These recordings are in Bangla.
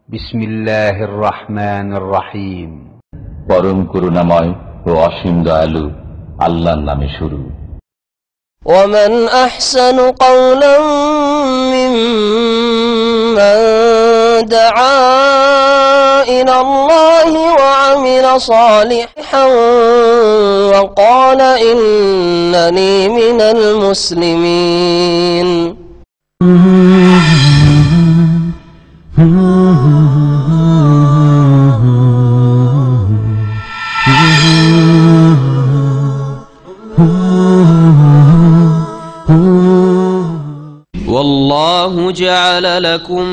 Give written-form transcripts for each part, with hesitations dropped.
বিসমিল্লাহির রহমানির রহিম। পরম করুণাময় ও অসীম দয়ালু আল্লাহর নামে শুরু। ومن أحسن قولا ممن دعا إلى الله وعمل صالحا وقال إنني من المسلمين والله جعل لكم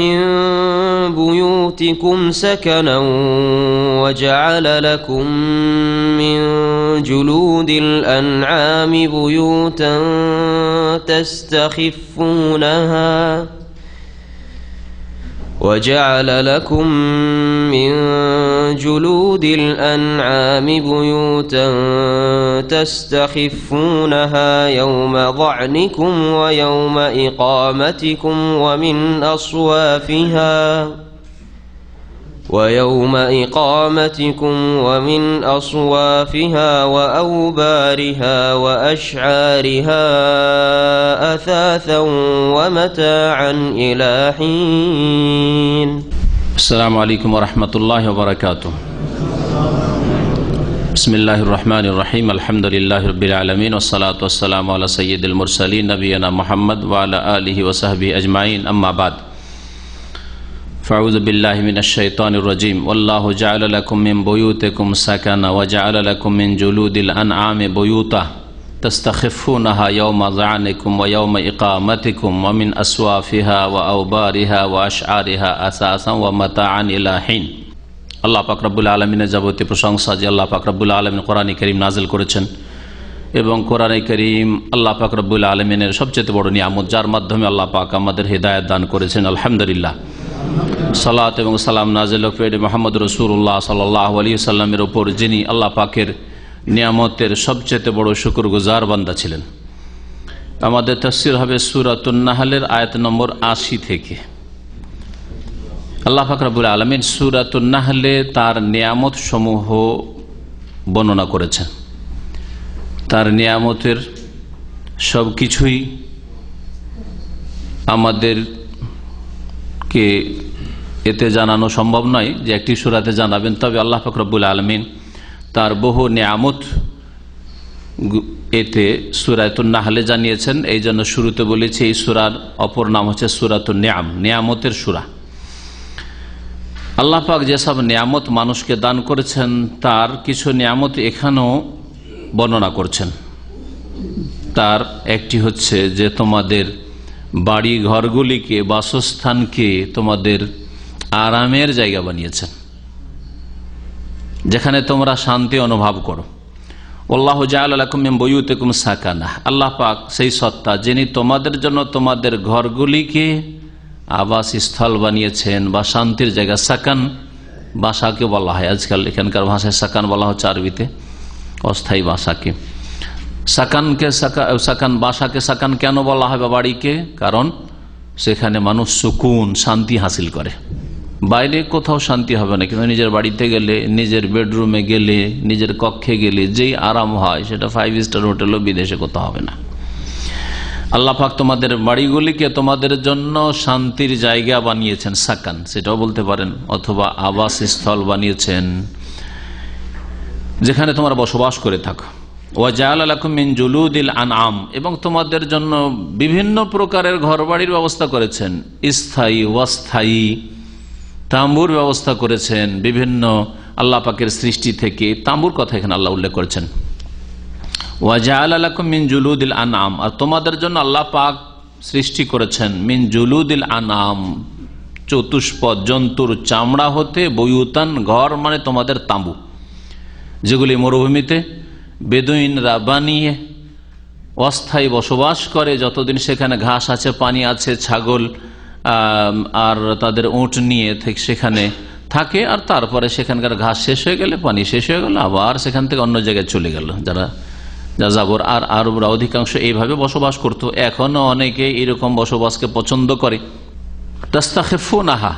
من بيوتكم سكنا وجعل لكم من جلود الأنعام بيوتا تستخفونها وجعل لكم من جلود الأنعام بيوتا تستخفونها يوم ظعنكم ويوم إقامتكم ومن أصوافها وأوبارها وأشعارها أثاثا ومتاعا إلى حين. السلام عليكم ورحمة الله وبركاته. بسم الله الرحمن الرحيم. الحمد لله رب العالمين والصلاة والسلام على سيد المرسلين نبينا محمد وعلى آله وصحبه أجمعين. أما بعد فأعوذ بالله من الشيطان الرجيم. والله جعل لكم من بيوتكم سكنا وجعل لكم من جلود الأنعام بيوتا تستخفونها يوم ظعنكم ويوم إقامتكم ومن أصوافها وأوبارها وأشعارها أثاثا ومتاعا إلى حين. আল্লাহ পাক রব্বুল আলমিনের যাবতীয় প্রশংসা যে আল্লাহ পাক রব্বুল আলমিন কোরআনে কারীম নাজিল করেছেন এবং কোরআনে কারীম আল্লাহ পাক রব্বুল আলমিনের সবচেয়ে বড় নিয়ামত, যার মাধ্যমে আল্লাহ পাক আমাদের হেদায়েত দান করেছেন। আলহামদুলিল্লাহ। সালাত এবং সালাম নাজিল হক মুহাম্মদ রাসূলুল্লাহ সাল্লাল্লাহু আলাইহি ওয়াসাল্লামের উপর, যিনি আল্লাহ পাকের নিয়ামতের সবচেয়ে বড় শুকরগুজার বান্দা ছিলেন। আমাদের তাফসীর হবে সূরাতুন নাহলের আয়াত নম্বর ৮০ থেকে। আল্লাহ পাক রব্বুল আলামিন সূরাতুন নাহলে তার নিয়ামত সমূহ বর্ণনা করেছেন। তার নিয়ামতের সব কিছুই আমাদেরকে এতে জানানো সম্ভব নয় যে একটি সূরাতে জানাবেন, তবে আল্লাহ পাক রব্বুল আলামিন তার বহু নিয়ামত এতে সূরাতুন নাহলে জানিয়েছেন। এই জন্য শুরুতে বলেছি এই সূরার অপর নাম হচ্ছে সূরাতুন নিয়াম, নিয়ামতের সূরা। আল্লাহ পাক যেসব নিয়ামত মানুষকে দান করেছেন তার কিছু নিয়ামত এখানেও বর্ণনা করছেন। তার একটি হচ্ছে যে তোমাদের বাড়ি ঘরগুলিকে, বাসস্থানকে তোমাদের আরামের জায়গা বানিয়েছেন, যেখানে তোমরা শান্তি অনুভব করো। আল্লাহু জাআলা লাকুম মিন বুয়ুতিকুম সাকানা, আল্লাহ পাক সেই সত্তা যিনি তোমাদের জন্য তোমাদের ঘরগুলিকে আবাসস্থল বানিয়েছেন বা শান্তির জায়গা। সাকান বাসাকে বলা হয়, আজকাল এখানকার ভাষায় সাকান বলা হচ্ছে, আরবিতে অস্থায়ী বাসাকে সাকান বাসাকে সাকান কেন বলা হয় বা বাড়িকে? কারণ সেখানে মানুষ সুকুন, শান্তি হাসিল করে। বাইরে কোথাও শান্তি হবে না, কিন্তু নিজের বাড়িতে গেলে, নিজের বেডরুমে গেলে, নিজের কক্ষে গেলে যেই আরাম হয় সেটা 5 স্টার হোটেলও বিদেশে কোথাও হবে না। আল্লাহ পাক তোমাদের বাড়িগুলিকে তোমাদের জন্য শান্তির জায়গা বানিয়েছেন, সাকান সেটাও বলতে পারেন, অথবা আবাসস্থল বানিয়েছেন যেখানে তোমরা বসবাস করে থাকো। ওয়া জাআলা লাকুম মিন জুলুদিল আনআম, এবং তোমাদের জন্য বিভিন্ন প্রকারের ঘরবাড়ির ব্যবস্থা করেছেন, স্থায়ী অস্থায়ী তাঁবুর ব্যবস্থা করেছেন। বিভিন্ন আল্লাহ পাকের সৃষ্টি থেকে তাঁবুর কথা এখানে আল্লাহ উল্লেখ করেছেন। ওয়া জাআলা লাকুম মিন জুলুদিল আনআম, আর তোমাদের জন্য আল্লাহ পাক সৃষ্টি করেছেন মিন জুলুদিল আনআম, চতুষ্পদ জন্তুর চামড়া হতে, বয়ুতান ঘর মানে তোমাদের তাঁবু, যেগুলি মরুভূমিতে বেদুইনরা বানিয়ে অস্থায়ী বসবাস করে। যতদিন সেখানে ঘাস আছে, পানি আছে, ছাগল আর তাদের উট নিয়ে সেখানে থাকে, আর তারপরে সেখানকার ঘাস শেষ হয়ে গেলে, পানি শেষ হয়ে গেল, আবার সেখান থেকে অন্য জায়গায় চলে গেল যারা যাযাবর। আর আরবরা অধিকাংশ এইভাবে বসবাস করত। এখনো অনেকে এরকম বসবাসকে পছন্দ করে। তাস্তাখিফুনাহা,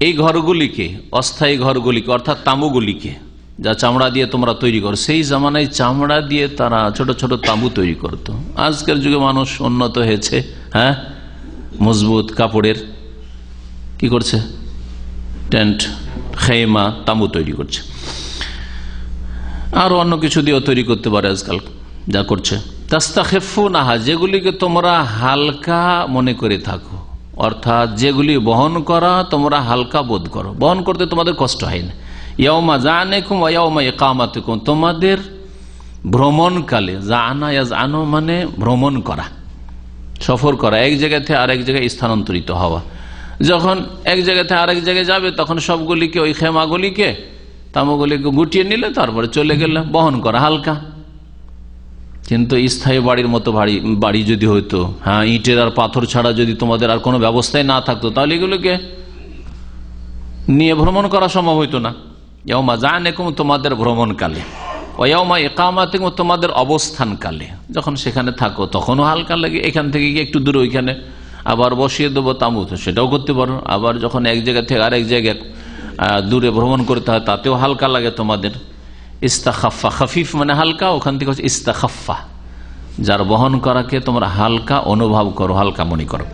এই ঘরগুলিকে, অস্থায়ী ঘরগুলিকে অর্থাৎ তাঁবুগুলিকে যা চামড়া দিয়ে তোমরা তৈরি করো, সেই জামানায় চামড়া দিয়ে তারা ছোট ছোট তাঁবু তৈরি করতো। আজকের যুগে মানুষ উন্নত হয়েছে, হ্যাঁ, মজবুত কাপড়ের কি করছে, টেন্ট, খেমা, তাঁবু তৈরি করছে। আরো অন্য কিছু দিয়েও তৈরি করতে পারে আজকাল, যা করছে। তাস্তাখিফুনাহা, যেগুলিকে তোমরা হালকা মনে করে থাকো, অর্থাৎ যেগুলি বহন করা তোমরা হালকা বোধ করো, বহন করতে তোমাদের কষ্ট হয় না। ইয়াউমা জানেকুম ওয়া ইয়াউমা ইকামাতুকুম, তোমাদের ভ্রমণকালে, জানা ইয়াজানু মানে ভ্রমণ করা, সফর করা, এক জায়গা থেকে আরেক জায়গায় স্থানান্তরিত হওয়া। যখন এক জায়গা থেকে আরেক জায়গায় যাবে তখন সবগুলিকে, ওই খেমাগুলিকে, তামাগুলিকে গুটিয়ে নিলে তারপরে চলে গেলে, বহন করা হালকা। কিন্তু স্থায়ী বাড়ির মতো বাড়ি যদি হইতো, হ্যাঁ, ইটের আর পাথর ছাড়া যদি তোমাদের আর কোনো ব্যবস্থাই না থাকতো, তাহলে এগুলোকে নিয়ে ভ্রমণ করা সম্ভব হইতো না। ইয়াউমা জানেকুম, তোমাদের ভ্রমণকালে, ওয়া ইয়াউমা ইকামাতুকুম, তোমাদের অবস্থানকালে, যখন সেখানে থাকো তখনও হালকা লাগে। এখান থেকে গিয়ে একটু দূরে ওইখানে আবার বসিয়ে দেবো তাঁবু, তো সেটাও করতে পারো। আবার যখন এক জায়গা থেকে আরেক জায়গায় দূরে ভ্রমণ করতে হয় তাতেও হালকা লাগে তোমাদের। ইস্তাখাফা, খাফিফ মানে হালকা, ওখান থেকে হচ্ছে ইস্তাখাফা, যার বহন করাকে তোমরা হালকা অনুভব করো, হালকা মনে করো।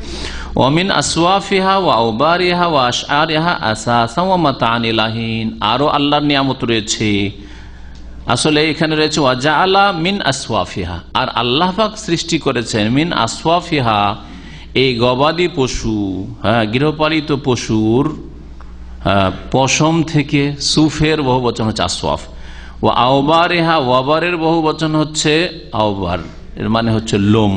ওয়ামিন আসওয়াফিহা ওয়া আওবারিহা ওয়া আশআরিহা আসাসাও ওয়া মাতাআন ইলাহিন, আরো আল্লাহর নিয়ামত রয়েছে। আসলে এখানে রয়েছে ওয়া জাআলা মিন আসওয়াফিহা, আর আল্লাহ পাক সৃষ্টি করেছেন মিন আসওয়াফিহা, এই গবাদি পশু, হ্যাঁ, গৃহপালিত পশুর পশম থেকে, সুফের বহু বচন হচ্ছে আসওয়াফ। ও আওবারেহা, ওয়াবারের বহু বচন হচ্ছে আওবার, এর মানে হচ্ছে লোম।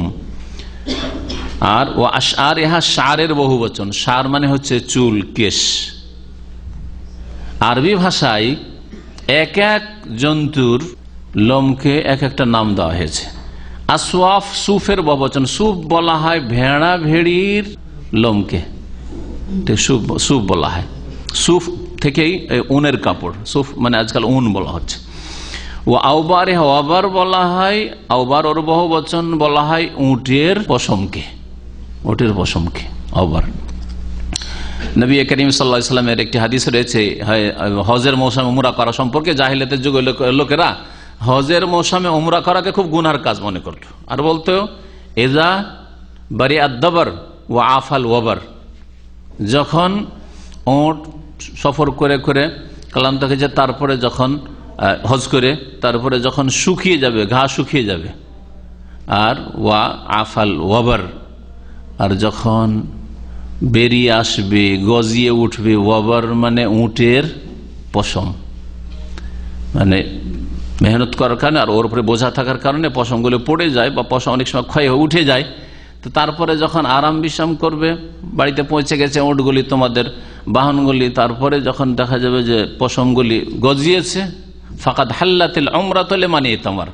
আর ও আশআরিহা, শারের বহু বচন, শার মানে হচ্ছে চুল, কেশ। আরবি ভাষায় এক এক জন্তুর লোমকে এক একটা নাম দেওয়া হয়েছে। আসওয়াফ, সুফের বহুবচন, সুফ বলা হয় ভেড়া ভেড়ির লোমকে, সুফ বলা হয়। সুফ থেকেই উনের কাপড়, সুফ মানে আজকাল উন বলা হচ্ছে। ও আওবারে, আওবার বলা হয়, আওবার ওর বহু বচন বলা হয় উটের পশমকে, উটের পশমকে আওবার। নবী করিম সাল্লাল্লাহু আলাইহি ওয়াসাল্লামের একটি হাদিস রয়েছে হজের মৌসুমে উমরা করা সম্পর্কে। জাহিলিয়াতের যুগে লোকেরা হজের মৌসুমে উমরা করাকে খুব গুনার কাজ মনে করত, আর বলতো এজা বারি আদ-দাবার ওয়া আফাল ওয়াবার, যখন ওট সফর করে করে ক্লান্ত হয়ে যায়, তারপরে যখন হজ করে তারপরে যখন শুকিয়ে যাবে, ঘাস শুকিয়ে যাবে, আর ওয়া আফাল ওয়াবার, আর যখন বেরিয়ে আসবে, গজিয়ে উঠবে, ওয়াবার মানে উটের পশম, মানে মেহনত করার কারণে আর ওর উপরে বোঝা থাকার কারণে পশমগুলো পড়ে যায় বা পশম অনেক সময় ক্ষয় হয়ে উঠে যায়। তো তারপরে যখন আরাম বিশ্রাম করবে, বাড়িতে পৌঁছে গেছে উটগুলি, তোমাদের বাহনগুলি, তারপরে যখন দেখা যাবে যে পশমগুলি গজিয়েছে, ফাকাদ হাল্লাতিল উমরাতু লিমান ইতামার,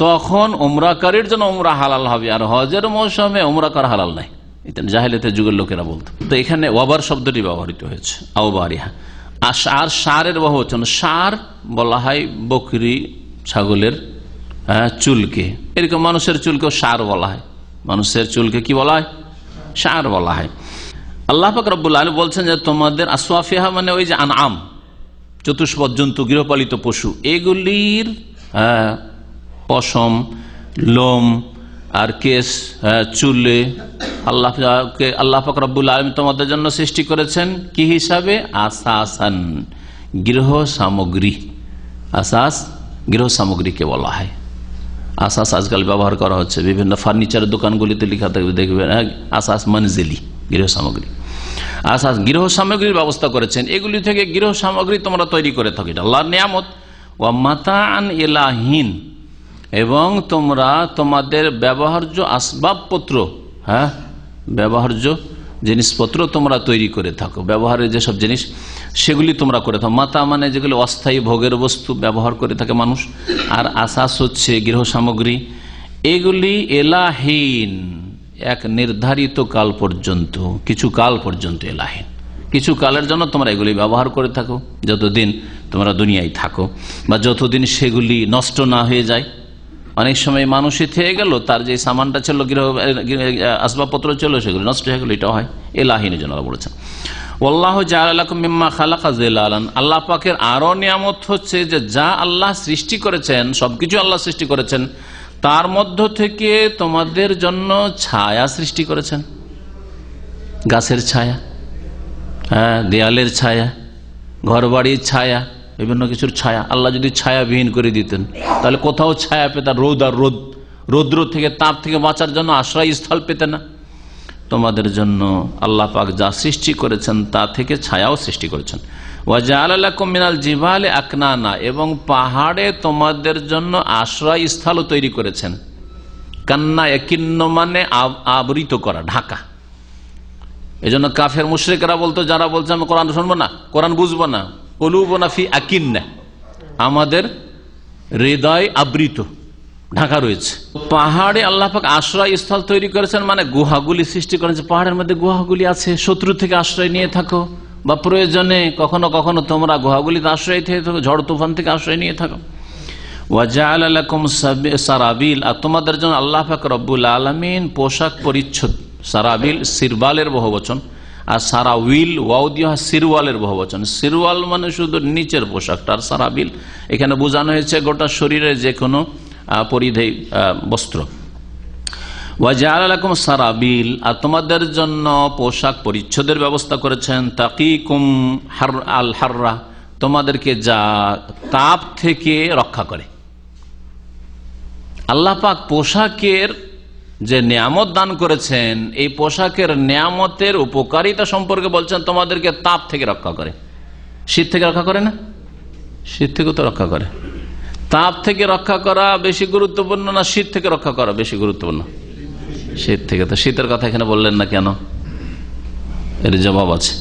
তখন উমরাকারীর জন্য উমরা হালাল হবে। আর হজের মৌসুমে উমরা করা হালাল নাই, এটা জাহেলিয়াতের যুগের লোকেরা বলতো। তো এখানে ওয়াবার শব্দটি ব্যবহৃত হয়েছে, আওবারিহা। আর সারের বহুবচন, সার বলা হয় বকরি, ছাগলের চুলকে, এরকম মানুষের চুলকেও সার বলা হয়, মানুষের চুলকে কি বলা হয়, সার বলা হয়। আল্লাহ পাক রব্বুল আলামিন বলছেন যে তোমাদের আসওয়াফিহা মানে ওই যে আনআম, চতুষ্পদ জন্তু, গৃহপালিত পশু, এগুলির পশম, লোম আর কেশ, চুলে আল্লাহ পাক রব্বুল আলামিন তোমাদের জন্য সৃষ্টি করেছেন কি হিসাবে, আসাসান, গৃহ সামগ্রী। আসাস গৃহ সামগ্রীকে বলা হয়। আসাস আজকাল ব্যবহার করা হচ্ছে বিভিন্ন ফার্নিচারের দোকানগুলিতে লেখা থাকবে, দেখবেন আসাস মনজিলি, গৃহ সামগ্রী। আসাস গৃহ সামগ্রীর ব্যবস্থা করেছেন, এগুলি থেকে গৃহ সামগ্রী তোমরা তৈরি করে থাকো, এটা আল্লাহর নিয়ামত। ওয়া মাতাআন ইলাহিন, এবং তোমরা তোমাদের ব্যবহার্য আসবাবপত্র, হ্যাঁ, ব্যবহার্য জিনিসপত্র তোমরা তৈরি করে থাকো, ব্যবহারের যেসব জিনিস সেগুলি তোমরা করে থাকো। মাতা মানে যেগুলো অস্থায়ী ভোগের বস্তু ব্যবহার করে থাকে মানুষ, আর আসাস হচ্ছে গৃহ সামগ্রী। এগুলি এলাহীন, এক নির্ধারিত কাল পর্যন্ত, কিছু কাল পর্যন্ত এলাহীন, কিছু কালের জন্য তোমরা এগুলি ব্যবহার করে থাকো, যতদিন তোমরা দুনিয়ায় থাকো বা যতদিন সেগুলি নষ্ট না হয়ে যায়। অনেক সময় মানুষই থেকে গেল, তার যে সামানটা ছিল, গৃহ আসবাবপত্র ছিল, সেগুলি নষ্ট হয়ে গেল, এটা হয় এলাহীনের জন্য বলেছেন। ওয়াল্লাহু জাআলা লাকুম মিম্মা খালাকা যিলালান, আল্লাহ পাকের আরো নিয়ামত হচ্ছে যে যা আল্লাহ সৃষ্টি করেছেন, সবকিছু আল্লাহ সৃষ্টি করেছেন, তার মধ্য থেকে তোমাদের জন্য ছায়া সৃষ্টি করেছেন। গাছের ছায়া, হ্যাঁ, দেয়ালের ছায়া, ঘর বাড়ির ছায়া, বিভিন্ন কিছুর ছায়া। আল্লাহ যদি ছায়াবিহীন করে দিতেন তাহলে কোথাও ছায়া পেতেন, রোদ আর রৌদ্র থেকে, তাপ থেকে বাঁচার জন্য আশ্রয়স্থল পেতে না। তোমাদের জন্য আল্লাহ পাক যা সৃষ্টি করেছেন তা থেকে ছায়াও সৃষ্টি করেছেন। ওয়া জাআলা লাকুম মিনাল জিবালি আকনানা, এবং পাহাড়ে তোমাদের জন্য আশ্রয়স্থলও তৈরি করেছেন। কান্না একিন্ন মানে আবৃত করা, ঢাকা। এজন্য কাফের মুশরিকরা বলতো, যারা বলছে আমি কোরআন শুনবো না, কোরআন বুঝবো না, কুলুবুনা ফি আকিন্না, আমাদের হৃদয় আবৃত, ঢাকা রয়েছে। পাহাড়ে আল্লাহ পাক আশ্রয়স্থল তৈরি করেছেন, মানে গুহাগুলি সৃষ্টি করেছে। পাহাড়ের মধ্যে গুহাগুলি আছে, শত্রু থেকে আশ্রয় নিয়ে থাকো, বা প্রয়োজনে কখনো কখনো তোমরা গুহাগুলিতে আশ্রয় থেকে থাকো, ঝড় তুফান থেকে আশ্রয় নিয়ে থাকো। ওয়া জাআলা লাকুম সারাবিল, আর তোমাদের জন্য আল্লাহ পাক রব্বুল আলামিন পোশাক পরিচ্ছদ, সারাবিল সিরবালের বহুবচন, আর সারাউইল ওয়াও দিয়া সিরওয়ালের বহুবচন। সিরওয়াল মানে শুধু নিচের পোশাকটা, আর সারাবিল এখানে বোঝানো হয়েছে গোটা শরীরে যে কোনো পরিধেয় বস্ত্র। ওয়া জাআলা লাকুম সারাবিল, আর তোমাদের জন্য পোশাক পরিচ্ছদের ব্যবস্থা করেছেন। তাকিকুম আল হাররা, তোমাদেরকে যা তাপ থেকে রক্ষা করে। আল্লাহ পাক পোশাকের যে নিয়ামত দান করেছেন, এই পোশাকের নিয়ামতের উপকারিতা সম্পর্কে বলছেন তোমাদেরকে তাপ থেকে রক্ষা করে। শীত থেকে রক্ষা করে না? শীত থেকে তো রক্ষা করে। তাপ থেকে রক্ষা করা বেশি গুরুত্বপূর্ণ না শীত থেকে রক্ষা করা বেশি গুরুত্বপূর্ণ? শীত থেকে। তো শীতের কথা এখানে বললেন না কেন? এর জবাব আছে।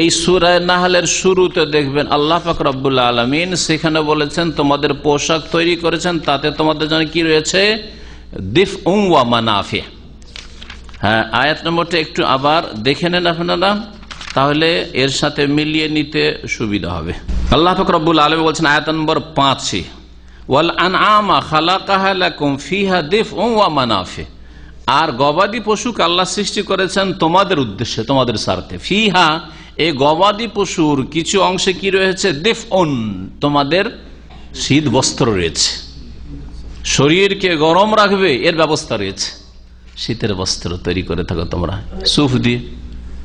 এই সূরা নাহলের শুরুতে দেখবেন আল্লাহ পাক রব্বুল আলামিন সেখানে বলেছেন তোমাদের পোশাক তৈরি করেছেন, তাতে তোমাদের জন্য কি রয়েছে? দিফউন ওয়া মানাফি। হ্যাঁ, আয়াত নম্বরটা একটু আবার দেখে নেন আপনারা, তাহলে এর সাথে মিলিয়ে নিতে সুবিধা হবে। আল্লাহ পাক রব্বুল আলামিন বলছেন আয়াত নম্বর 5, ওয়াল আনআমা খালাকাহা লাকুম ফিহা দিফউন ওয়া মানাফি, আর গবাদি পশুকে আল্লাহ সৃষ্টি করেছেন তোমাদের উদ্দেশ্যে, তোমাদের স্বার্থে। ফিহা, এই গবাদি পশুর কিছু অংশে কি রয়েছে? দিফউন, তোমাদের শীত বস্ত্র রয়েছে, শরীরকে গরম রাখবে এর ব্যবস্থা রয়েছে। শীতের বস্ত্র তৈরি করে থাকো তোমরা সুফ দিয়ে,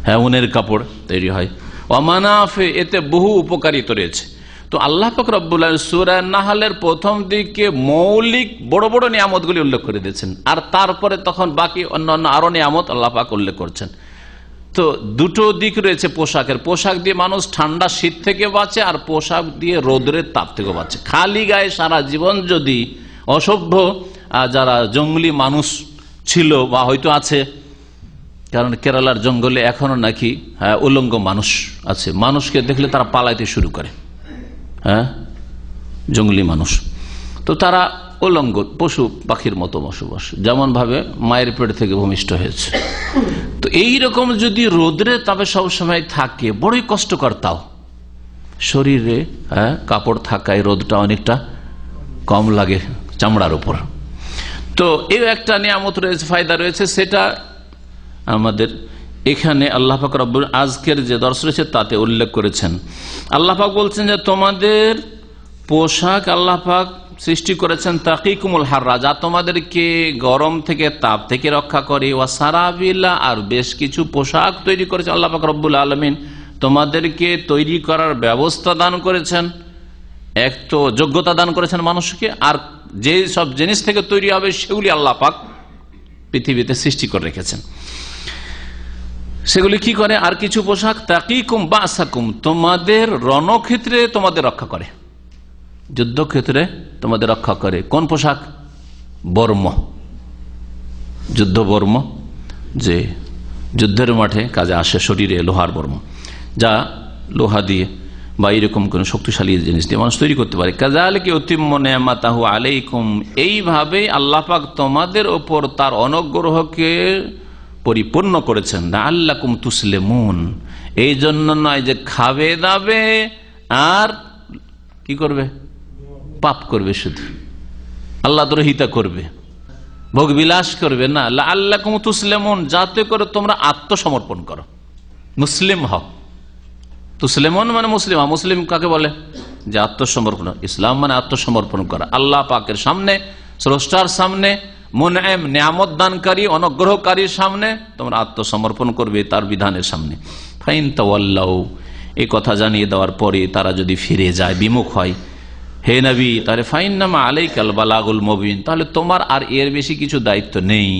হ্যাঁ, উনের কাপড় তৈরি হয়। ওয়ামানাফে, এতে বহু উপকারিতা রয়েছে। তো আল্লাহ পাক রব্বুল আলামিন সূরা নাহলের প্রথম দিকে মৌলিক বড় বড় নিয়ামতগুলি উল্লেখ করে দিয়েছেন, আর তারপরে তখন বাকি অন্যান্য আরো নিয়ামত আল্লাহ পাক উল্লেখ করছেন। তো দুটো দিক রয়েছে পোশাকের। পোশাক দিয়ে মানুষ ঠান্ডা শীত থেকে বাঁচে, আর পোশাক দিয়ে রোদ্রের তাপ থেকে বাঁচে। খালি গায়ে সারা জীবন যদি অসভ্য যারা জঙ্গলি মানুষ ছিল বা হয়তো আছে, কারণ কেরালার জঙ্গলে এখনো নাকি উলঙ্গ মানুষ আছে, মানুষকে দেখলে তারা পালাইতে শুরু করে, হ্যাঁ, জঙ্গলি মানুষ। তো তারা উলঙ্গ পশু পাখির মতো বসবাস, যেমন ভাবে মায়ের পেট থেকে ভূমিষ্ঠ হয়েছে। তো এইরকম যদি রোদ্রে তবে সবসময় থাকে, বড়ই কষ্টকর। তাও শরীরে কাপড় থাকায় রোদটা অনেকটা কম লাগে চামড়ার উপর। তো এই একটা নিয়ামত রয়েছে, ফায়দা রয়েছে, সেটা আমাদের এখানে আল্লাহ পাক রব্বুল আজকের যে দর্শ রয়েছে তাতে উল্লেখ করেছেন। আল্লাহ পাক বলছেন যে তোমাদের পোশাক আল্লাহ পাক সৃষ্টি করেছেন তাকিকুমুল হাররা, যা তোমাদেরকে গরম থেকে তাপ থেকে রক্ষা করে। ওয়া সারাবিলা, আর বেশ কিছু পোশাক তৈরি করেছে আল্লাহ পাক রব্বুল আলামিন, তোমাদেরকে তৈরি করার ব্যবস্থা দান করেছেন। এক তো যোগ্যতা দান করেছেন মানুষকে, আর যে সব জিনিস থেকে তৈরি হবে সেগুলি আল্লাহ পাক পৃথিবীতে সৃষ্টি করে রেখেছেন। সেগুলি কি করে? আর কিছু পোশাক তাকিকুম বাসাকুম, তোমাদের রণক্ষেত্রে তোমাদের রক্ষা করে, যুদ্ধক্ষেত্রে তোমাদের রক্ষা করে। কোন পোশাক? বর্ম, যুদ্ধ বর্ম, যে যুদ্ধের মাঠে কাজে আসে, শরীরে লোহার বর্ম, যা লোহা দিয়ে বা এরকম কোন শক্তিশালী জিনিস দিয়ে মানুষ তৈরি করতে পারে। কাযালিকা ইউতিম্মু নি'মাতাহু আলাইকুম, এইভাবেই আল্লাহ পাক তোমাদের ওপর তার অনুগ্রহকে পরিপূর্ণ করেছেন। লাআল্লাকুম তুসলিমুন, এই জন্য নয় যে খাবে দাবে আর কি করবে? পাপ করবে, শুধু আল্লাহ দ্রোহিতা করবে, ভোগ বিলাস করবে না। লাআল্লাকুম তুসলিমুন, যাতে করে তোমরা আত্মসমর্পণ করো। মুসলিম হও। তুসলিমুন মানে মুসলিম। মুসলিম কাকে বলে? যে আত্মসমর্পণ। ইসলাম মানে আত্মসমর্পণ করা আল্লাহ পাকের সামনে, স্রষ্টার সামনে, মুনএম নিয়ামত দানকারী অনুগ্রহকারীর সামনে তোমরা আত্মসমর্পণ করবে, তার বিধানের সামনে। ফাইন তাওয়াল্লাউ, এই কথা জানিয়ে দেওয়ার পরে তারা যদি ফিরে যায়, বিমুখ হয়, হে নবী, তাহলে ফাইন্নামা আলাইকাল বালাগুল মুবিন, তাহলে তোমার আর এর বেশি কিছু দায়িত্ব নেই।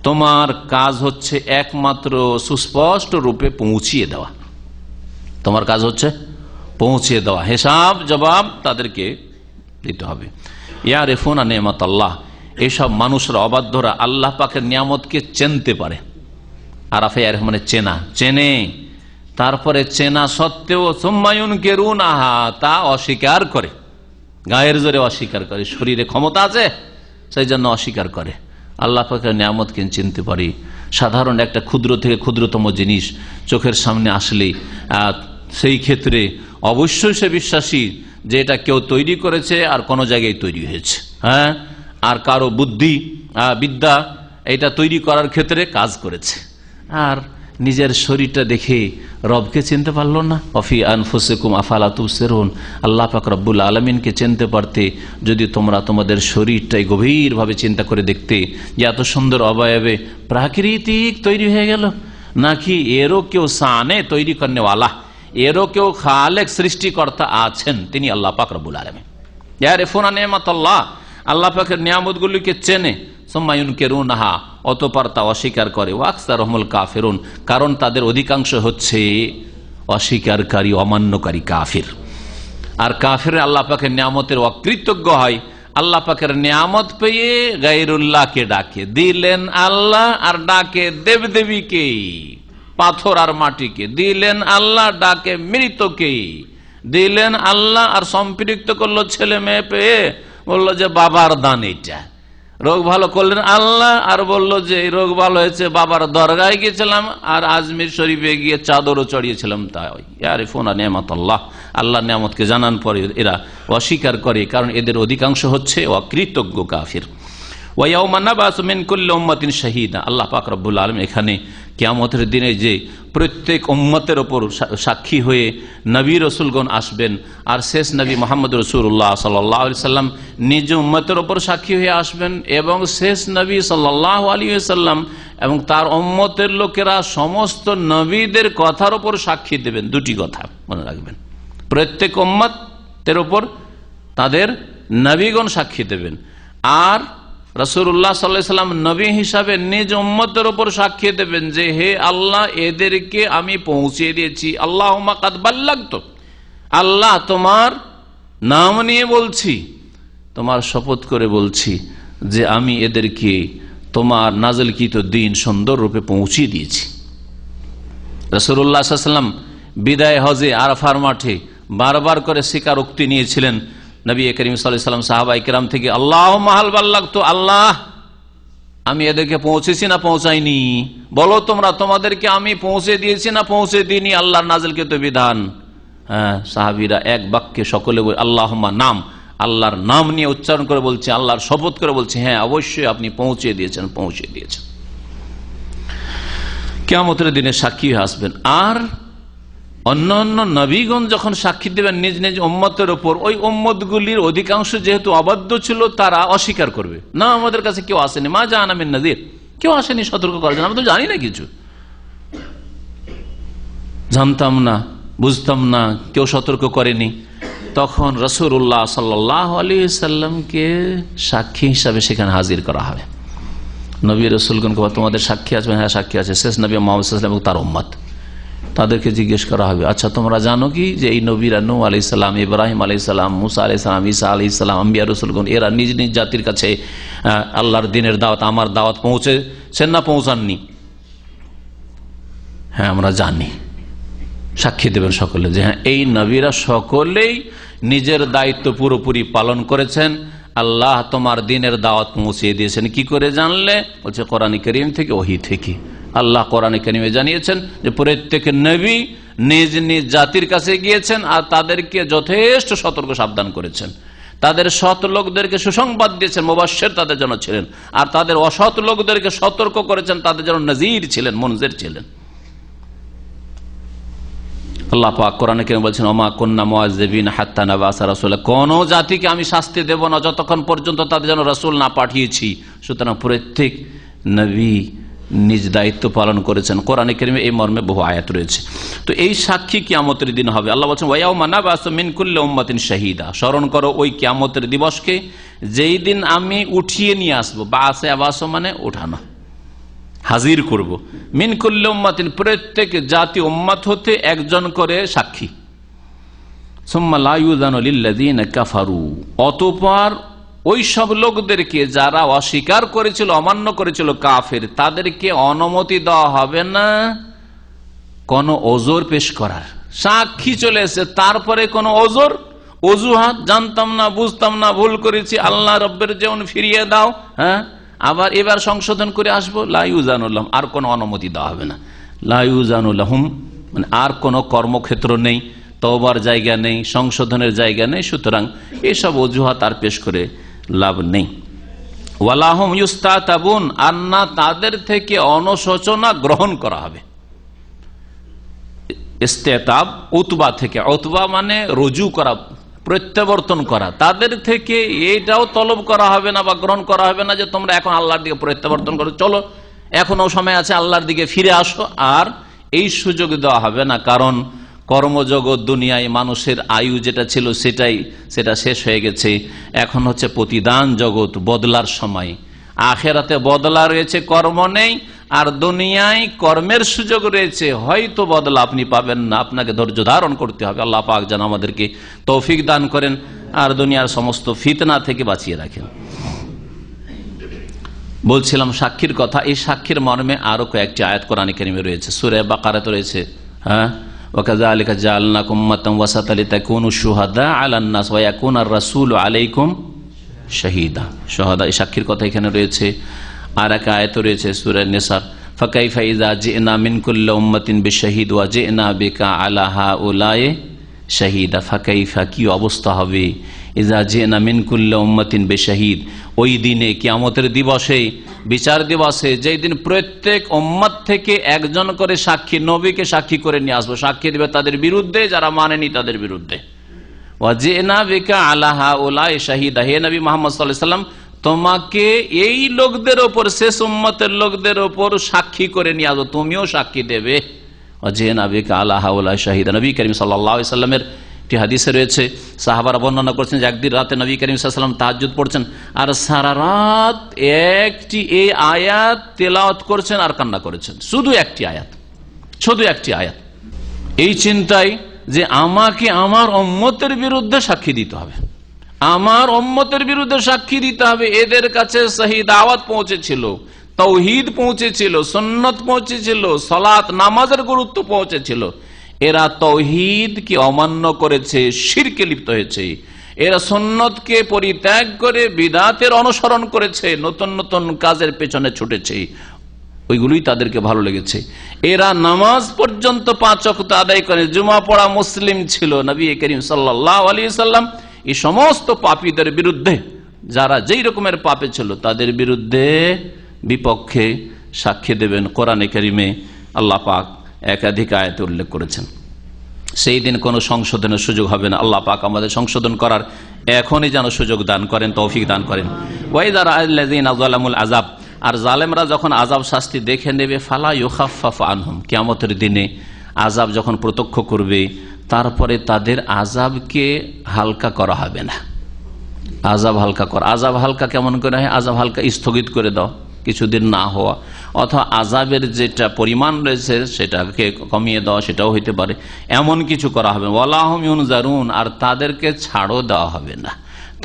তোমার কাজ হচ্ছে একমাত্র সুস্পষ্ট রূপে পৌঁছিয়ে দেওয়া। তোমার কাজ হচ্ছে পৌঁছিয়ে দেওয়া, হিসাব জবাব তাদেরকে দিতে হবে। ইয়ারিফুনা নিয়ামত আল্লাহ, এইসব মানুষরা, অবাধ্যরা আল্লাহ পাকের নিয়ামতকে চিনতে পারে। আরাফে ইয়ারিফ মানে চেনা, চেনে, তারপরে চেনা সত্ত্বেও সুম্মা ইউনকিরুনাহা, তা অস্বীকার করে, গায়ের জোরে অস্বীকার করে। শরীরে ক্ষমতা আছে সেই জন্য অস্বীকার করে। আল্লাহ পাকের নিয়ামতকে চিনতে পারি। সাধারণ একটা ক্ষুদ্র থেকে ক্ষুদ্রতম জিনিস চোখের সামনে আসলে সেই ক্ষেত্রে অবশ্যই সে বিশ্বাসী যে এটা কেউ তৈরি করেছে আর কোনো জায়গায় তৈরি হয়েছে, হ্যাঁ, আর কারো বুদ্ধি বিদ্যা এটা তৈরি করার ক্ষেত্রে কাজ করেছে। আর নিজের শরীরটা দেখে রবকে চিনতে পারলো না। অফি আনফুসিকুম আফালা তুবসিরুন, আল্লাহ পাক রব্বুল আলামিনকে চিনতে পারতে যদি তোমরা তোমাদের শরীরটাই গভীরভাবে চিন্তা করে দেখতে যে এত সুন্দর অবয়বে প্রাকৃতিক তৈরি হয়ে গেল, নাকি এরও কেউ সানে তৈরি করনেওয়ালা, এরও কেউ খালেক সৃষ্টিকর্তা আছেন, তিনি আল্লাহ পাক রব্বুল আলামিন। ইয়ারিফুনা নিয়ামাতাল্লাহ, আল্লাহ পাকের নিয়ামতগুলিকে চেনে। সুম্মা ইউনকিরুনাহা, অতঃপর তা অস্বীকার করে। ওয়া আকসারুহুমুল কাফিরুন, কারণ তাদের অধিকাংশ হচ্ছে অস্বীকারী, অমান্যকারী কাফির। আর কাফির আল্লাহ পাকের নিয়ামতের অকৃতজ্ঞ হয়। আল্লাহ পাকের নিয়ামত পেয়ে গায়রুল্লাহকে ডাকে, দিলেন আল্লাহ আর ডাকে দেবদেবীকে, পাথর আর মাটিকে। দিলেন আল্লাহ, ডাকে মৃতকে। দিলেন আল্লাহ আর সম্পৃক্ত করলো ছেলে মেয়ে পেয়ে, বললো যে বাবার দান এটা। রোগ ভালো করলেন আল্লাহ আর বললো যে এই রোগ ভালো হয়েছে বাবার দরগায় গিয়েছিলাম আর আজমির শরীফে গিয়ে চাদরও চড়িয়েছিলাম। তাই ইয়ারিফুনা নিয়ামাতাল্লাহ, আল্লাহ নিয়ামতকে জানান পরে এরা অস্বীকার করে, কারণ এদের অধিকাংশ হচ্ছে অকৃতজ্ঞ কাফির। ওয়া ইয়াউমা নাবআসু মিন কুল্লি উম্মাতিন শাহীদা, আল্লাহ পাক রব্বুল আলামিন এখানে কিয়ামতের দিনে যে প্রত্যেক উম্মতের ওপর সাক্ষী হয়ে নবী রসুলগণ আসবেন, আর শেষ নবী মুহাম্মদ রাসূলুল্লাহ সাল্লাল্লাহু আলাইহি সাল্লাম নিজ উম্মতের ওপর সাক্ষী হয়ে আসবেন, এবং শেষ নবী সাল্লাল্লাহু আলাইহি সাল্লাম এবং তার উম্মতের লোকেরা সমস্ত নবীদের কথার ওপর সাক্ষী দেবেন। দুটি কথা মনে রাখবেন, প্রত্যেক উম্মতের ওপর তাদের নবীগণ সাক্ষী দেবেন, আর রাসূলুল্লাহ সাল্লাল্লাহু আলাইহি সাল্লাম নবী হিসাবে নিজ উম্মতের উপর সাক্ষী দেবেন যে হে আল্লাহ, এদেরকে আমি পৌঁছে দিয়েছি। আল্লাহুম্মা কাদ বাল্লাগতু, আল্লাহ তোমার নাম নিয়ে বলছি, তোমার শপথ করে বলছি যে আমি এদেরকে তোমার নাযিলকৃত দ্বীন সুন্দর রূপে পৌঁছে দিয়েছি। রাসূলুল্লাহ সাল্লাল্লাহু আলাইহি সাল্লাম বিদায় হজে আরাফার মাঠে বারবার করে স্বীকারোক্তি নিয়েছিলেন নবী করিম সাল্লাল্লাহু আলাইহি ওয়াসাল্লাম সাহাবায়ে কিরাম থেকে, আল্লাহুম্মা হাল বাল্লাগতু, আল্লাহ আমি এদেরকে পৌঁছেছি না পৌঁছাইনি, বলো তোমরা, তোমাদেরকে আমি পৌঁছে দিয়েছি না পৌঁছে দিইনি আল্লাহর নাযিলকৃত বিধান। হ্যাঁ, সাহাবীরা এক বাক্যে সকলে আল্লাহুম্মা, নাম, আল্লাহর নাম নিয়ে উচ্চারণ করে বলছে, আল্লাহর শপথ করে বলছে, হ্যাঁ অবশ্যই আপনি পৌঁছে দিয়েছেন, পৌঁছে দিয়েছেন। কিয়ামতের দিনে সাক্ষী হয়ে আসবেন। আর অন্য অন্য নবীগণ যখন সাক্ষী দেবেন নিজ নিজ উম্মতের উপর, ওই উম্মতগুলির অধিকাংশ যেহেতু অবাধ্য ছিল, তারা অস্বীকার করবে, না আমাদের কাছে কেউ আসেনি, মা জাআনা মিন নাযির, কেউ আসেনি সতর্ক করার জন্য, আমরা তো জানি না কিছু, জানতাম না, বুঝতাম না, কেউ সতর্ক করেনি। তখন রাসূলুল্লাহ সাল্লাল্লাহু আলাইহি সাল্লামকে সাক্ষী হিসাবে সেখানে হাজির করা হবে। নবী রাসূলগণকে তোমাদের সাক্ষী আছে? হ্যাঁ সাক্ষী আছে। শেষ নবী মুহাম্মদ সাল্লাল্লাহু আলাইহি ওয়াসাল্লাম এবং তার উম্মত, তাদেরকে জিজ্ঞেস করা হবে, আচ্ছা তোমরা জানো কি যে এই নবীরা নূহ আলাইহিস সালাম, ইব্রাহিম আলাইহিস সালাম, মুসা আলাইহিস সালাম, ঈসা আলাইহিস সালাম, আম্বিয়া রাসূলগণ এরা নিজ নিজ জাতির কাছে আল্লাহর দ্বীনের দাওয়াত, আমার দাওয়াত পৌঁছেছেন না পৌঁছাননি? হ্যাঁ আমরা জানি। সাক্ষী দেবেন সকলে যে হ্যাঁ এই নবীরা সকলেই নিজের দায়িত্ব পুরোপুরি পালন করেছেন, আল্লাহ তোমার দ্বীনের দাওয়াত পৌঁছে দিয়েছেন। কি করে জানলে? বলছে কোরআন কারীম থেকে, ওহী থেকে। আল্লাহ কোরআন কারীমে জানিয়েছেন যে প্রত্যেক নবী নিজ নিজ জাতির কাছে গিয়েছেন আর তাদেরকে যথেষ্ট সতর্ক সাবধান করেছেন, তাদের সৎ লোকদেরকে সুসংবাদ দিয়েছেন, মুবাশশির তাদের জন্য ছিলেন, আর তাদের অসৎ লোকদেরকে সতর্ক করেছেন, তাদের জন্য নাযীর ছিলেন, মুনজির ছিলেন। আল্লাহ পাক কোরআনে কারীমে বলছেন ওমা কুন্না মুআযযিবিনা হাত্তা নাবাসা রাসূলা, কোন জাতিকে আমি শাস্তি দেব না যতক্ষণ পর্যন্ত তাদের জন্য রাসূল না পাঠিয়েছি। সুতরাং প্রত্যেক নবী নিজ দায়িত্ব পালন করেছেন। কোরআনে কারীমে এই মর্মে বহু আয়াত রয়েছে। তো এই সাক্ষী কিয়ামতের দিন হবে। আল্লাহ বলছেন ওয়ায়াউমা নাবাসু মিন কুল্লি উম্মাতিন শাহীদা, স্মরণ করো ওই কিয়ামতের দিবসকে যেই দিন আমি উঠিয়ে নিয়ে আসবো। বাসে আবাস মানে উঠানো, হাজির করব। মিন কুল্লি উম্মাতিন, প্রত্যেক জাতি উম্মত হতে একজন করে সাক্ষী। সুম্মা লা ইউযানু লিল্লাযীনা কাফারু, অতঃপর ওই সব লোকদেরকে যারা অস্বীকার করেছিল, অমান্য করেছিল, কাফের, তাদেরকে অনুমতি দেওয়া হবে না কোন ওজোর পেশ করার। সাক্ষী চলে এসে তারপরে কোন ওজোর অজুহাত, জানতাম না, বুঝতাম না, ভুল করেছি, আল্লাহ রব্বের যেমন ফিরিয়ে দাও, হ্যাঁ আবার এবার সংশোধন করে আসবো, লা ইউযানু লাহুম, আর কোনো অনুমতি দেওয়া হবে না। লা ইউযানু লাহুম মানে আর কোনো কর্মক্ষেত্র নেই, তওবার জায়গা নেই, সংশোধনের জায়গা নেই। সুতরাং এসব অজুহাত আর পেশ করে লাভ নেই। ওয়ালাহুম ইউস্তাতাবুন, আর না তাদের থেকে অনুশোচনা গ্রহণ করা হবে। ইস্তেতাব উতবা থেকে, উতবা মানে রুজু করা, প্রত্যাবর্তন করা, তাদের থেকে এটাও তলব করা হবে না বা গ্রহণ করা হবে না যে তোমরা এখন আল্লাহর দিকে প্রত্যাবর্তন করো, চলো এখনো সময় আছে, আল্লাহর দিকে ফিরে আসো। আর এই সুযোগ দেওয়া হবে না, কারণ কর্মজগৎ দুনিয়ায় মানুষের আয়ু যেটা ছিল সেটা শেষ হয়ে গেছে। এখন হচ্ছে প্রতিদান জগৎ, বদলার সময়। আখেরাতে বদলা রয়েছে, কর্ম নেই, আর দুনিয়ায় কর্মের সুযোগ রয়েছে, হয়তো বদলা আপনি পাবেন না, আপনাকে ধৈর্য ধারণ করতে হবে। আল্লাহ পাক যেন আমাদেরকে তৌফিক দান করেন আর দুনিয়ার সমস্ত ফিতনা থেকে বাঁচিয়ে রাখেন। বলছিলাম সাক্ষীর কথা। এই সাক্ষীর মর্মে আরো কয়েকটি আয়াত কোরআনে কারীমে রয়েছে, সূরা বাকারাতে রয়েছে। হ্যাঁ, ওয়াকাযালিকা জাআলনাকুম উম্মাতান ওয়াসাতান লিতাকুনু শুহাদা আলান নাস ওয়া ইয়াকুনার রাসূলু আলাইকুম শাহীদা। শুহাদা, এই সাক্ষীর কথা এখানে রয়েছে। আর এক আয়াত রয়েছে সূরা নিসার, ফাকাইফা ইযা জিনা মিন কুল্লি উম্মাতিন বিশাহীদ ওয়া জিনা বিকা আলা হাউলাই শাহীদা। ফাকাইফা, কি অবস্থা হবে, ইযা জিনা মিন কুল্লি উম্মাতিন বিশাহীদ, ওই দিনে কিয়ামতের দিবসে, বিচার দিবসে, যেই দিন প্রত্যেক উম্মত থেকে একজন করে সাক্ষী, নবীকে সাক্ষী করে নিয়ে আসবো, সাক্ষী দেবে তাদের বিরুদ্ধে যারা মানেনি তাদের বিরুদ্ধে। ওয়া জিনা বিকা আলা হাউলাই শাহীদা, হে নবী মুহাম্মদ সাল্লাল্লাহু আলাইহি ওয়াসাল্লাম, তোমাকে এই লোকদের ওপর, শেষ উম্মতের লোকদের ওপর সাক্ষী করে নিয়ে আসবো, তুমিও সাক্ষী দেবে। নবী করিম সাল্লাল্লাহু আলাইহি ওয়াসাল্লামের একটি হাদিসে রয়েছে, সাহাবারা বর্ণনা করছেন যে একদিন রাতে নবী করিম সাল্লাল্লাহু আলাইহি ওয়াসাল্লাম তাহাজ্জুদ পড়ছেন আর সারা রাত একটি এই আয়াত তেলাওয়াত করছেন আর কান্না করেছেন। শুধু একটি আয়াত, শুধু একটি আয়াত। এই চিন্তায় যে আমাকে আমার উম্মতের বিরুদ্ধে সাক্ষী দিতে হবে, আমার উম্মতের বিরুদ্ধে সাক্ষী দিতে হবে। এদের কাছে সহি দাওয়াত পৌঁছেছিল, তাওহীদ পৌঁছেছিল, সুন্নাত পৌঁছেছিল, সালাত নামাজের গুরুত্ব পৌঁছেছিল। এরা তাওহীদকে অমান্য করেছে, শিরকে লিপ্ত হয়েছে। এরা সুন্নতকে পরিত্যাগ করে বিদআতের অনুসরণ করেছে, নতুন নতুন কাজের পেছনে ছুটেছে, ওইগুলোই তাদেরকে ভালো লেগেছে। এরা নামাজ পর্যন্ত 5 ওয়াক্ত আদায় করে, জুমা পড়া মুসলিম ছিল। নবী করিম সাল্লাল্লাহু আলাইহি সাল্লাম এই সমস্ত পাপীদের বিরুদ্ধে, যারা যেই রকমের পাপে ছিল, তাদের বিরুদ্ধে বিপক্ষে সাক্ষী দেবেন। কোরআনে কারীমে আল্লাহ পাক একাধিক আয়াতে উল্লেখ করেছেন। সেই দিন কোনো সংশোধনের সুযোগ হবে না। আল্লাহ পাক আমাদের সংশোধন করার এখনই যেন সুযোগ দান করেন, তৌফিক দান করেন। ওয়াইদা রাআল্লাযীনা যালামুল আযাব, আর জালেমরা যখন আযাব শাস্তি দেখে নেবে, ফালা ইউখাফফাফু আনহুম, কিয়ামতের দিনে আযাব যখন প্রত্যক্ষ করবে, তারপরে তাদের আযাবকে হালকা করা হবে না। আযাব হালকা করা, আযাব হালকা কেমন করে হয়? আযাব হালকা স্থগিত করে দাও, কিছুদিন না হওয়া, অথবা আযাবের যেটা পরিমাণ রয়েছে সেটাকে কমিয়ে দেওয়া, সেটাও হইতে পারে। এমন কিছু করা হবে। ওয়ালা হুম ইউনজারুন, আর তাদেরকে ছাড়ও দেওয়া হবে না,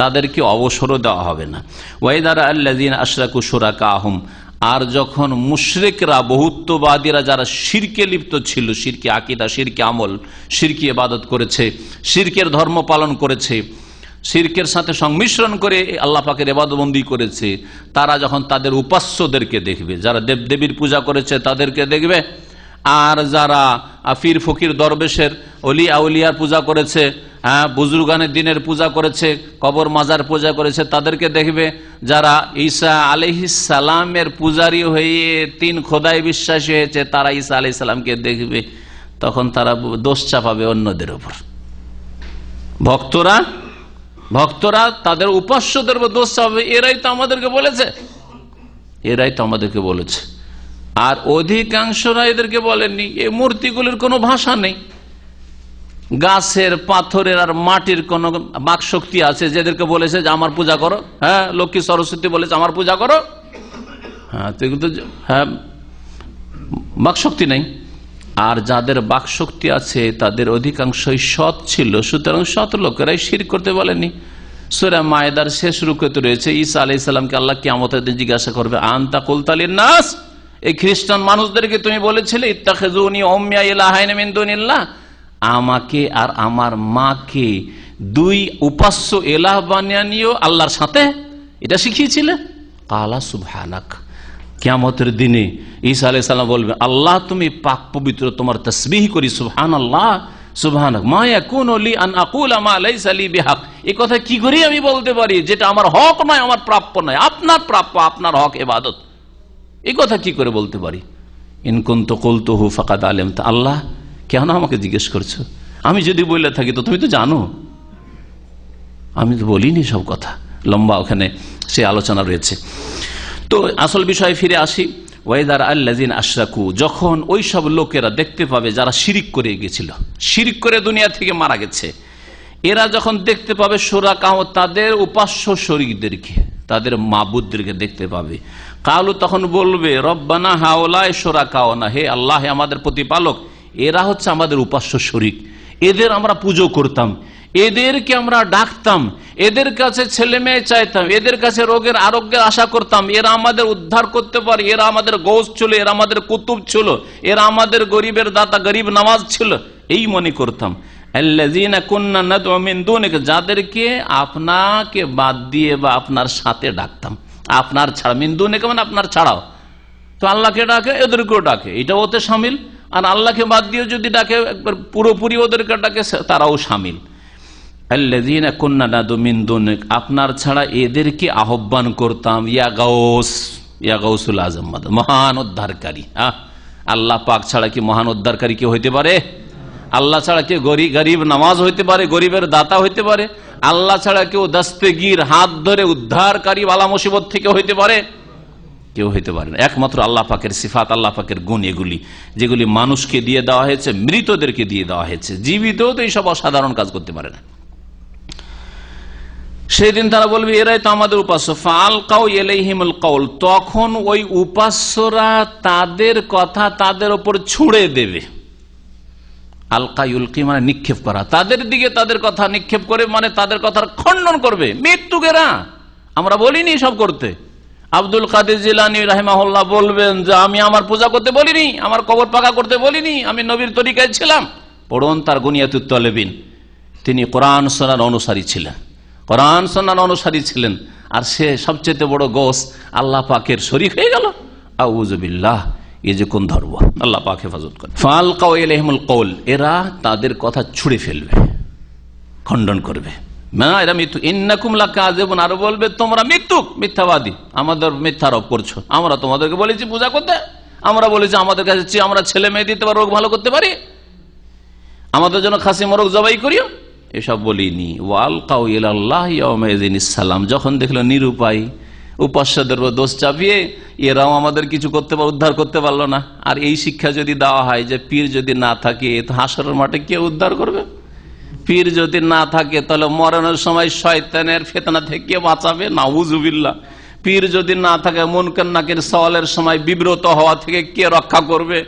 তাদেরকে অবসরও দেওয়া হবে না। ওয়াইদারা আল্লাযীনা আশরাকু শুরাকাহুম, আর যখন মুশরিকরা, বহুত্ববাদীরা, যারা শিরকে লিপ্ত ছিল, শিরকে আকীদা, শিরকে আমল, শিরকি ইবাদত করেছে, শিরকের ধর্ম পালন করেছে, শিরকের সাথে সংমিশ্রণ করে আল্লাহ পাকের ইবাদতবন্দি করেছে, তারা যখন তাদের উপাস্যদেরকে দেখবে, যারা দেবদেবীর পূজা করেছে তাদেরকে দেখবে, আর যারা পীর ফকির দরবেশের, অলি আউলিয়ার পূজা করেছে, বুজুর্গানের দিনের পূজা করেছে, কবর মাজার পূজা করেছে, তাদেরকে দেখবে। যারা ঈসা আলাইহিস সালামের পূজারী হয়ে 3 খোদায় বিশ্বাসী হয়েছে, তারা ঈসা আলাইহিস সালামকে দেখবে। তখন তারা দোষ চাপাবে অন্যদের উপর। ভক্তরা তাদের উপাস্যদের উপর দোষ চাপাবে, এরাই তো আমাদেরকে বলেছে। আর অধিকাংশরা এদেরকে বলেননি। এই মূর্তিগুলির কোনো ভাষা নেই, গাছের, পাথরের আর মাটির কোন বাক শক্তি আছে যেদেরকে বলেছে যে আমার পূজা করো। হ্যাঁ, লক্ষ্মী সরস্বতী বলেছে আমার পূজা করো। হ্যাঁ, হ্যাঁ, বাক শক্তি নেই। আর যাদের বাক শক্তি আছে তাদের অধিকাংশই সৎ ছিল, সুতরাং সৎ লোকেরাই শিরক করতে বলেনি। সূরা মায়েদার শেষ রুকুতে রয়েছে, ঈসা আলাইহিস সালামকে আল্লাহ কিয়ামতের দিন জিজ্ঞাসা করবে, আনতা কুলতা লিন-নাস, এই খ্রিস্টান মানুষদেরকে তুমি বলেছিলে ইত্তাখিযুনি ওয়া উম্মিয়া ইলাহাইন মিন দুনিল্লাহ, আমাকে আর আমার মাকে দুই উপাস্য এলাহ বানিয়ে নিও আল্লাহর সাথে, এটা শিখিয়েছিলে? কালা সুবহানাক, কিয়ামতের দিনে ঈসা আলাইহিস সালাম বলবে, আল্লাহ তুমি পাক পবিত্র, তোমার তাসবিহ করি, সুবহানাল্লাহ সুবহানাক, মা ইয়াকুনু লি আন আকুলা মা লাইসা লি বিহক, এই কথা কি করে আমি বলতে পারি যেটা আমার হক নয়, আমার প্রাপ্য নয়। আপনার প্রাপ্য, আপনার হক ইবাদত, এই কথা কি করে বলতে পারি? ইন কুনতু কুলতুহু ফাকাদ আলিমতা, আল্লাহ কেন আমাকে জিজ্ঞেস করছো? আমি যদি বলে থাকি তো তুমি তো জানো, আমি তো বলিনি সব কথা। লম্বা ওখানে সে আলোচনা রয়েছে। তো আসল বিষয়ে ফিরে আসি। ওয়াইদার আল্লাযিন আশরাকু, যখন ওই সব লোকেরা দেখতে পাবে যারা শিরিক করে গেছিল, শিরিক করে দুনিয়া থেকে মারা গেছে, এরা যখন দেখতে পাবে শুরাকাও, তাদের উপাস্য শরীকদেরকে, তাদের মাবুদদেরকে দেখতে পাবে, কালু তখন বলবে রব্বানা হাওলাই শুরাকাওনা, হে আল্লাহ আমাদের প্রতিপালক, এরা হচ্ছে আমাদের উপাস্য শরীক, এদের আমরা পুজো করতাম, এদেরকে আমরা ডাকতাম, এদের কাছে ছেলে মেয়ে চাইতাম, এদের কাছে রোগের আরোগ্যের আশা করতাম, এরা আমাদের উদ্ধার করতে পারে, এরা আমাদের গৌস ছিল, এরা আমাদের কুতুব ছিল, এরা আমাদের গরিবের দাতা, গরিব নওয়াজ ছিল, এই মনে করতাম। আল্লাযীনা কুননা নাদউ মিন দুনিকা, যাদেরকে আপনাকে বাদ দিয়ে বা আপনার সাথে ডাকতাম, আপনার ছাড়া, মিন দুনিকা মানে আপনার ছাড়াও, তো আল্লাহকে ডাকে এদেরকেও ডাকে, এটা ওতে শামিল। আর আল্লাহকে বাদ দিয়ে যদি ডাকে একবার পুরোপুরি ওদেরকে ডাকে, তারাও শামিল। আল্লাযীনা কুননা নাদউ মিন দুনিক, আপনার ছাড়া এদেরকে আহ্বান করতাম, ইয়া গাউস, ইয়া গাউসুল আজম, মহান উদ্ধারকারী। আল্লাহ পাক ছাড়া কি মহান উদ্ধারকারী কেউ হইতে পারে? আল্লাহ ছাড়া কেউ গরিব নামাজ হইতে পারে, গরিবের দাতা হইতে পারে? আল্লাহ ছাড়া কেউ দস্তগীর, হাত ধরে উদ্ধারকারী বালা মুসিবত থেকে হইতে পারে? কেউ হইতে পারে না। একমাত্র আল্লাহ পাকের সিফাত, আল্লাহ পাকের গুণ এগুলি, যেগুলি মানুষকে দিয়ে দেওয়া হয়েছে, মৃতদেরকে দিয়ে দেওয়া হয়েছে, জীবিতও তো এইসব অসাধারণ কাজ করতে পারে না। সেদিন তারা বলবে এরাই তো আমাদের উপাস্য। ফাআলকাউ ইলাইহিমুল কওল, তখন ওই উপাস্যরা তাদের কথা তাদের উপর ছুড়ে দেবে। আলকা ইউলকি মানে নিক্ষেপ করা, তাদের দিকে তাদের কথা নিক্ষেপ করে, মানে তাদের কথার খণ্ডন করবে। মৃত্যুকেরা আমরা বলিনি সব করতে। আব্দুল কাদের জিলানী রাহিমাহুল্লাহ বলবেন যে আমি আমার পূজা করতে বলিনি, আমার কবর পাকা করতে বলিনি, আমি নবীর তরিকায় ছিলাম। পড়ুন তার গুনিয়াতুত তালেবিন। তিনি কোরআন সুন্নাহর অনুসারী ছিলেন, কোরআন সুন্নাহর অনুসারী ছিলেন, আর সে সবচেয়ে বড় গোস আল্লাহ পাকের শরীক হয়ে গেল। আউযু বিল্লাহ, এই যে কোন ধর্ম, আল্লাহ পাক হেফাজত করে। ফাআলকাউ ইলাইহিমুল কওল, এরা তাদের কথা ছুঁড়ে ফেলবে, খণ্ডন করবে। এরা মৃত্যু, ইন্নাকুম লাকাযিবুন, আর বলবে তোমরা মিথ্যাবাদী, আমাদের মিথ্যা আরোপ করছো। আমরা তোমাদেরকে বলেছি পূজা করতে, আমরা বলেছি আমাদের কাছে আমরা ছেলে মেয়ে দিতে পারি, রোগ ভালো করতে পারি, আমাদের জন্য খাসি মোরগ জবাই করিও, এসব বলিনি। ওয়ালকাউ ইলাল্লাহি ইয়াউমাইযিনিস সালাম, যখন দেখলো নিরুপায়, উপাস্যদের দোষ চাপিয়ে এরাও আমাদের কিছু করতে বা উদ্ধার করতে পারলো না। আর এই শিক্ষা যদি দেওয়া হয় যে পীর যদি না থাকে তো হাসরের মাঠে কে উদ্ধার করবে? পীর যদি না থাকে তাহলে মরণের সময় শয়তানের ফিতনা থেকে বাঁচাবে, নাউযুবিল্লাহ। পীর যদি না থাকে মুনকার নাকির সওয়ালের সময় বিব্রত হওয়া থেকে কে রক্ষা করবে?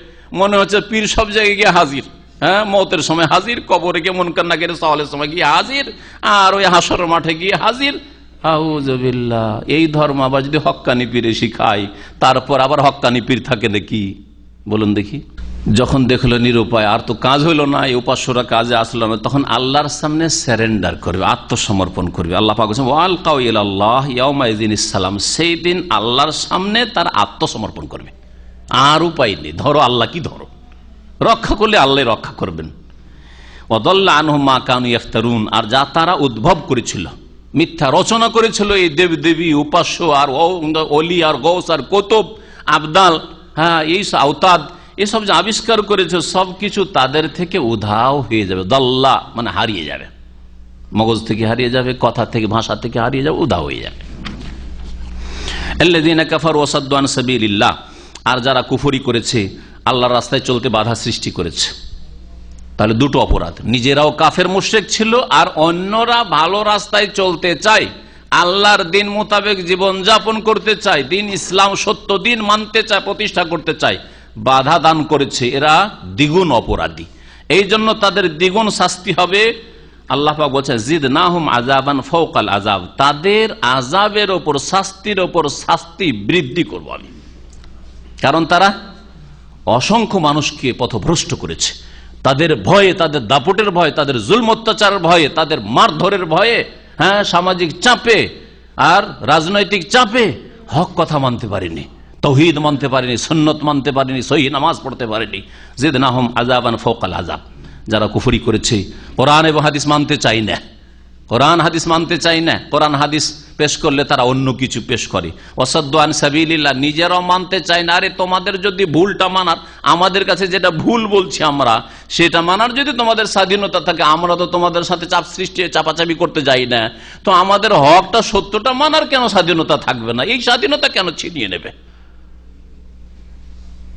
মনে হচ্ছে পীর সব জায়গায় গিয়ে হাজির, হ্যাঁ, মওতের সময় হাজির, কবরে গিয়ে মুনকার নাকির সওয়ালের সময় গিয়ে হাজির, আর ওই হাসরের মাঠে গিয়ে হাজির। আউযুবিল্লাহ। এই ধর্ম আবার যদি হক্কানি পীরে শিখায়, তারপর আবার হক্কানি পীর থাকে নাকি? বলুন দেখি। যখন দেখলো নিরুপায়, আর তো কাজ হইল না, এই উপাস্যরা কাজে আসলো না, তখন আল্লাহর সামনে স্যারেন্ডার করবে, আত্মসমর্পণ করবে। আল্লাহ পাক বলেছেন ওয়ালকাউ ইলাল্লাহি ইয়াউমাইযিনিস সালাম, সেই দিন আল্লাহর সামনে তার আত্মসমর্পণ করবে, আর উপায় নেই। ধরো আল্লাহ কি ধরো, রক্ষা করলে আল্লাহ রক্ষা করবেন। ওয়াদাল্লা আনহুম মা কানু ইফতারুন, আর যা তারা উদ্ভব করেছিল, মিথ্যা রচনা করেছিল, এই দেব দেবী উপাস্য আর অলি আর গৌস আর কুতুব আবদাল, হ্যাঁ, এই আওতাদ, এসব যে আবিষ্কার করেছে সবকিছু তাদের থেকে উধাও হয়ে যাবে। দাল্লা মানে হারিয়ে যাবে, মগজ থেকে হারিয়ে যাবে, কথা থেকে, ভাষা থেকে হারিয়ে যাবে, উধাও হয়ে যাবে। আল্লাযীনা কাফারু ওয়া সাদ্দু আন সাবিলিল্লাহ, আর যারা কুফরি করেছে, আল্লাহর রাস্তায় চলতে বাধা সৃষ্টি করেছে। তাহলে দুটো অপরাধ, নিজেরাও কাফের মুশরিক ছিল আর অন্যরা ভালো রাস্তায় চলতে চায়, আল্লাহর দিন মোতাবেক জীবন যাপন করতে চায়, দিন ইসলাম সত্য দিন মানতে চায়, প্রতিষ্ঠা করতে চায়, বাধা দান করেছে, এরা দ্বিগুণ অপরাধী। এই জন্য তাদের দ্বিগুণ শাস্তি হবে। আল্লাহ পাক বলছেন জিদনাহুম আযাবান ফাওকাল আযাব, তাদের আযাবের ওপর, শাস্তির ওপর শাস্তি বৃদ্ধি করব আমি। কারণ তারা অসংখ্য মানুষকে পথভ্রষ্ট করেছে, তাদের ভয়ে, তাদের দাপটের ভয়ে, তাদের জুলম অত্যাচারের ভয়ে, তাদের মারধরের ভয়ে, হ্যাঁ, সামাজিক চাপে আর রাজনৈতিক চাপে হক কথা মানতে পারেনি, তাওহীদ মানতে পারেনি, সুন্নত মানতে পারেনি, সহিহ নামাজ পড়তে পারেনি। জিদনাহুম আযাবান ফাওকাল আযাব, যারা কুফরি করেছে, কোরআন এবং হাদিস মানতে চাই না, কোরআন হাদিস মানতে চাই না, কোরআন হাদিস পেশ করলে তারা অন্য কিছু পেশ করে। ওয়াসাদ্দু আন সাবিলিল্লাহ, নিজেরাও মানতে চায় না। আরে তোমাদের যদি ভুলটা মানার, আমাদের কাছে যেটা ভুল বলছি আমরা, সেটা মানার যদি তোমাদের স্বাধীনতা থাকে, আমরা তো তোমাদের সাথে চাপ সৃষ্টি, চাপাচাপি করতে যাই না, তো আমাদের হকটা, সত্যটা মানার কেন স্বাধীনতা থাকবে না? এই স্বাধীনতা কেন ছিনিয়ে নেবে?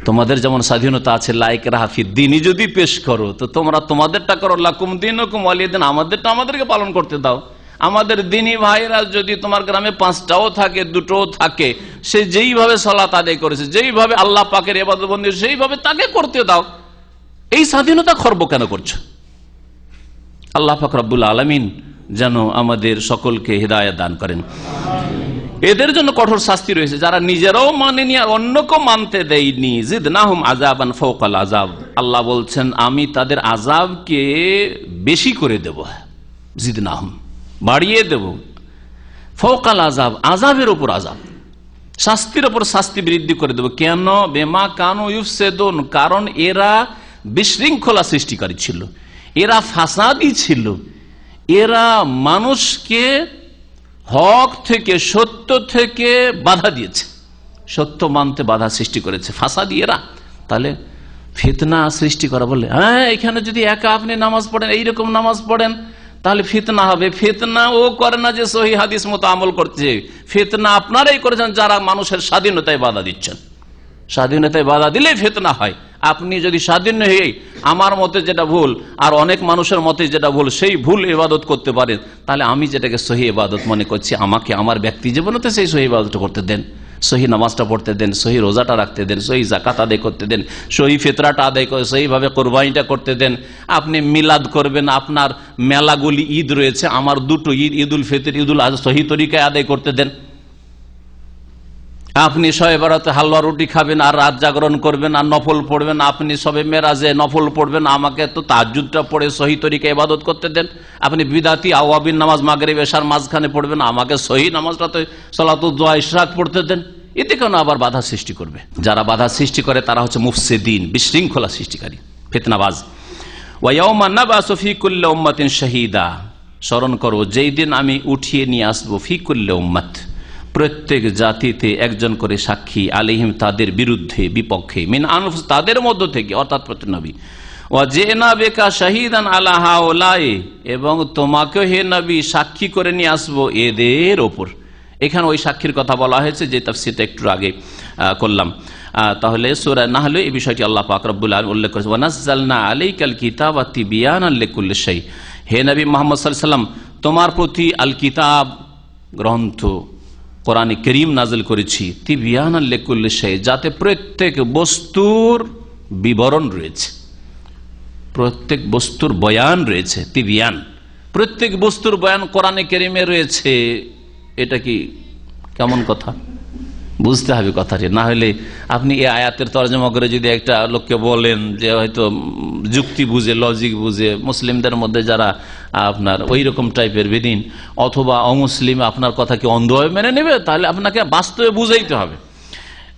তোমাদের যেমন স্বাধীনতা আছে লাইক রাহাফি দিনই যদি পেশ করো, তো তোমরা তোমাদেরটা করো, লাকুম দিনুকুম ওয়ালিয়া দিন, আমাদেরটা আমাদেরকে পালন করতে দাও। আমাদের দিনী ভাইরা যদি তোমার গ্রামে 5টাও থাকে, 2টোও থাকে, সে যেইভাবে সালাত আদায় করেছে, যেইভাবে আল্লাহ পাকের ইবাদত বন্দেগী, সেইভাবে তাকে করতে দাও। এই স্বাধীনতা খর্ব কেন করছো? আল্লাহ পাক রব্বুল আলামিন যেন আমাদের সকলকে হিদায়াত দান করেন। এদের জন্য কঠোর শাস্তি রয়েছে, যারা নিজেরাও মানেনি আর অন্যকেও মানতে দেয়নি। জিদনাহুম আযাবান ফাওকাল আযাব, আল্লাহ বলছেন আমি তাদের আযাবকে বেশি করে দেব, জিদনাহুম বাড়িয়ে দেব, ফাওকাল আযাব আযাবের উপর আযাব, শাস্তির উপর শাস্তি বৃদ্ধি করে দেব। কেন? বেমা কানু ইউফসিদুন, কারণ এরা বিশৃঙ্খলা সৃষ্টিকারী ছিল, এরা ফাসাদি ছিল, এরা মানুষকে হক থেকে, সত্য থেকে বাধা দিয়েছে, সত্য মানতে বাধা সৃষ্টি করেছে, ফাসাদি এরা। তাহলে ফিতনা সৃষ্টি করা বললে, হ্যাঁ, এখানে যদি একা আপনি নামাজ পড়েন, এইরকম নামাজ পড়েন, তাহলে ফিতনা হবে। ফিতনা ও করে না যে সহিহ হাদিস মতো আমল করছে, ফিতনা আপনারাই করেছেন যারা মানুষের স্বাধীনতায় বাধা দিচ্ছেন। স্বাধীনতায় বাধা দিলেই ফিতনা হয়। আপনি যদি স্বাধীন হয়ে আমার মতে যেটা ভুল আর অনেক মানুষের মতে যেটা ভুল, সেই ভুল ইবাদত করতে পারেন, তাহলে আমি যেটাকে সহি ইবাদত মনে করছি, আমাকে আমার ব্যক্তি জীবনেতে সেই সহি ইবাদতটা করতে দেন, সহি নামাজটা পড়তে দেন, সহি রোজাটা রাখতে দেন, সহি যাকাত আদায় করতে দেন, সহি ফিতরাটা আদায় করে সহিভাবে কোরবানিটা করতে দেন। আপনি মিলাদ করবেন, আপনার মেলাগুলি ঈদ রয়েছে, আমার 2টো ঈদ, ঈদুল ফিতর, ঈদুল আজহা সহি তরিকায় আদায় করতে দেন। আপনি শবে বরাতে হালুয়া রুটি খাবেন আর রাত জাগরণ করবেন আর নফল পড়বেন, আপনি শবে মেরাজে নফল পড়বেন, আমাকে তো তাহাজ্জুদটা পড়ে সহি তরিকায় ইবাদত করতে দেন। আপনি বিদাতি আওয়াবিন নামাজ মাগরিব এশার মাঝখানে পড়বেন, আমাকে সহি নামাজটা তো সালাতুদ দুহা ইশরাক পড়তে দেন। এতে কেন আবার বাধা সৃষ্টি করবে? যারা বাধা সৃষ্টি করে তারা হচ্ছে মুফসিদিন, বিশৃঙ্খলা সৃষ্টিকারী, ফিতনাবাজ। ওয়া ইয়াউমা নাবআসু ফি কুল্লি উম্মাতিন শাহীদা, স্মরণ করো যেই দিন আমি উঠিয়ে নিয়ে আসবো, ফি কুল্লি উম্মাত, প্রত্যেক জাতিতে একজন করে সাক্ষী, আলাইহিম তাদের বিরুদ্ধে, বিপক্ষে, মিন আনফুস তাদের মধ্য থেকে, অর্থাৎ প্রত্যেক নবী। ওয়া জিনা বিকা শাহীদান আলা হাউলাই, এবং তোমাকে হে নবী সাক্ষী করে নিয়ে আসবো এদের ওপর। এখানে ওই সাক্ষীর কথা বলা হয়েছে যে তাফসীরটা একটু আগে করলাম। তাহলে সূরা নাহল এই বিষয়টি আল্লাহ পাক রব্বুল আলামিন উল্লেখ করেছেন, ওয়া নাযালনা আলাইকাল কিতাবা তিবিয়ানান লিকুল্লি শাই, হে নবী মুহাম্মদ সাল্লাল্লাহু আলাইহি ওয়াসাল্লাম তোমার প্রতি আল কিতাব গ্রন্থ কোরআনে কারীম নাযিল করেছি, তিবিয়ানান লিকুল্লি শাই, যাতে প্রত্যেক বস্তুর বিবরণ রয়েছে, প্রত্যেক বস্তুর বয়ান রয়েছে। তিবিয়ান, প্রত্যেক বস্তুর বয়ান কোরআনে কারীমে রয়েছে। এটা কি কেমন কথা? বুঝতে হবে কথাটি, না হলে আপনি এই আয়াতের তরজমা করে যদি একটা লোককে বলেন যে হয়তো যুক্তি বুঝে, লজিক বুঝে, মুসলিমদের মধ্যে যারা আপনার ওই রকম টাইপের বেদিন অথবা অমুসলিম আপনার কথাকে অন্ধভাবে মেনে নেবে, তাহলে আপনাকে বাস্তবে বুঝাইতে হবে।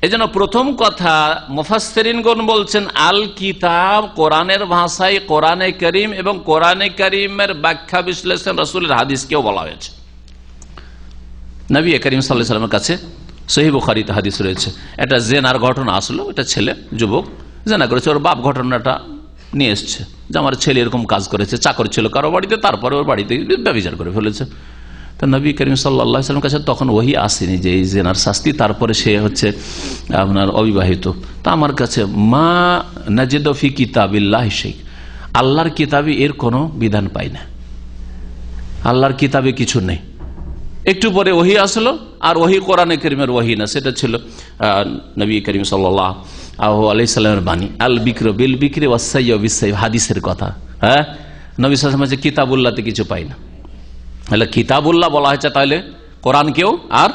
এজন্য প্রথম কথা মুফাসসিরিনগণ বলছেন আল কিতাব কোরআনের ভাষায় কোরআনে কারীম, এবং কোরআনে কারীমের ব্যাখ্যা বিশ্লেষণ রাসূলের হাদিসকেও বলা হয়েছে। নবী করিম সাল্লাল্লাহু আলাইহি ওয়াসাল্লামের কাছে সহিহ বুখারীতে হাদিস রয়েছে, একটা জেনার ঘটনা আসলো। এটা ছেলে, যুবক, জেনা করেছে, ওর বাপ ঘটনাটা নিয়ে এসছে যে আমার ছেলে এরকম কাজ করেছে, চাকর ছিল কারো বাড়িতে, তারপরে ওর বাড়িতে ব্যভিচার করে ফেলেছে। তো নবী করিম সাল্লাল্লাহু আলাইহি ওয়াসাল্লামের কাছে তখন ওহী আসেনি যে এই জেনার শাস্তি, তারপরে সে হচ্ছে আপনার অবিবাহিত। তা আমার কাছে মা নাজিদু ফি কিতাবিল্লাহি শাই, আল্লাহর কিতাবে এর কোনো বিধান পাই না, আল্লাহর কিতাবে কিছু নেই। একটু পরে ওহী আসলো, আর ওহী কোরআনে কারীমের ওহী না, সেটা ছিল নবী করিম সাল্লাল্লাহু আলাইহি সাল্লামের বাণী, আল বিক্র বিল বিক্রি ওয়াস সাইয়্যু বিস সাইয়্য, হাদিসের কথা। হ্যাঁ, নবী সাল্লাল্লাহু আলাইহি ওয়াসাল্লাম কিতাবুল্লাহতে কিছু পাই না। তাহলে কিতাবুল্লাহ বলা হয়েছে, তাহলে কোরআনকেও আর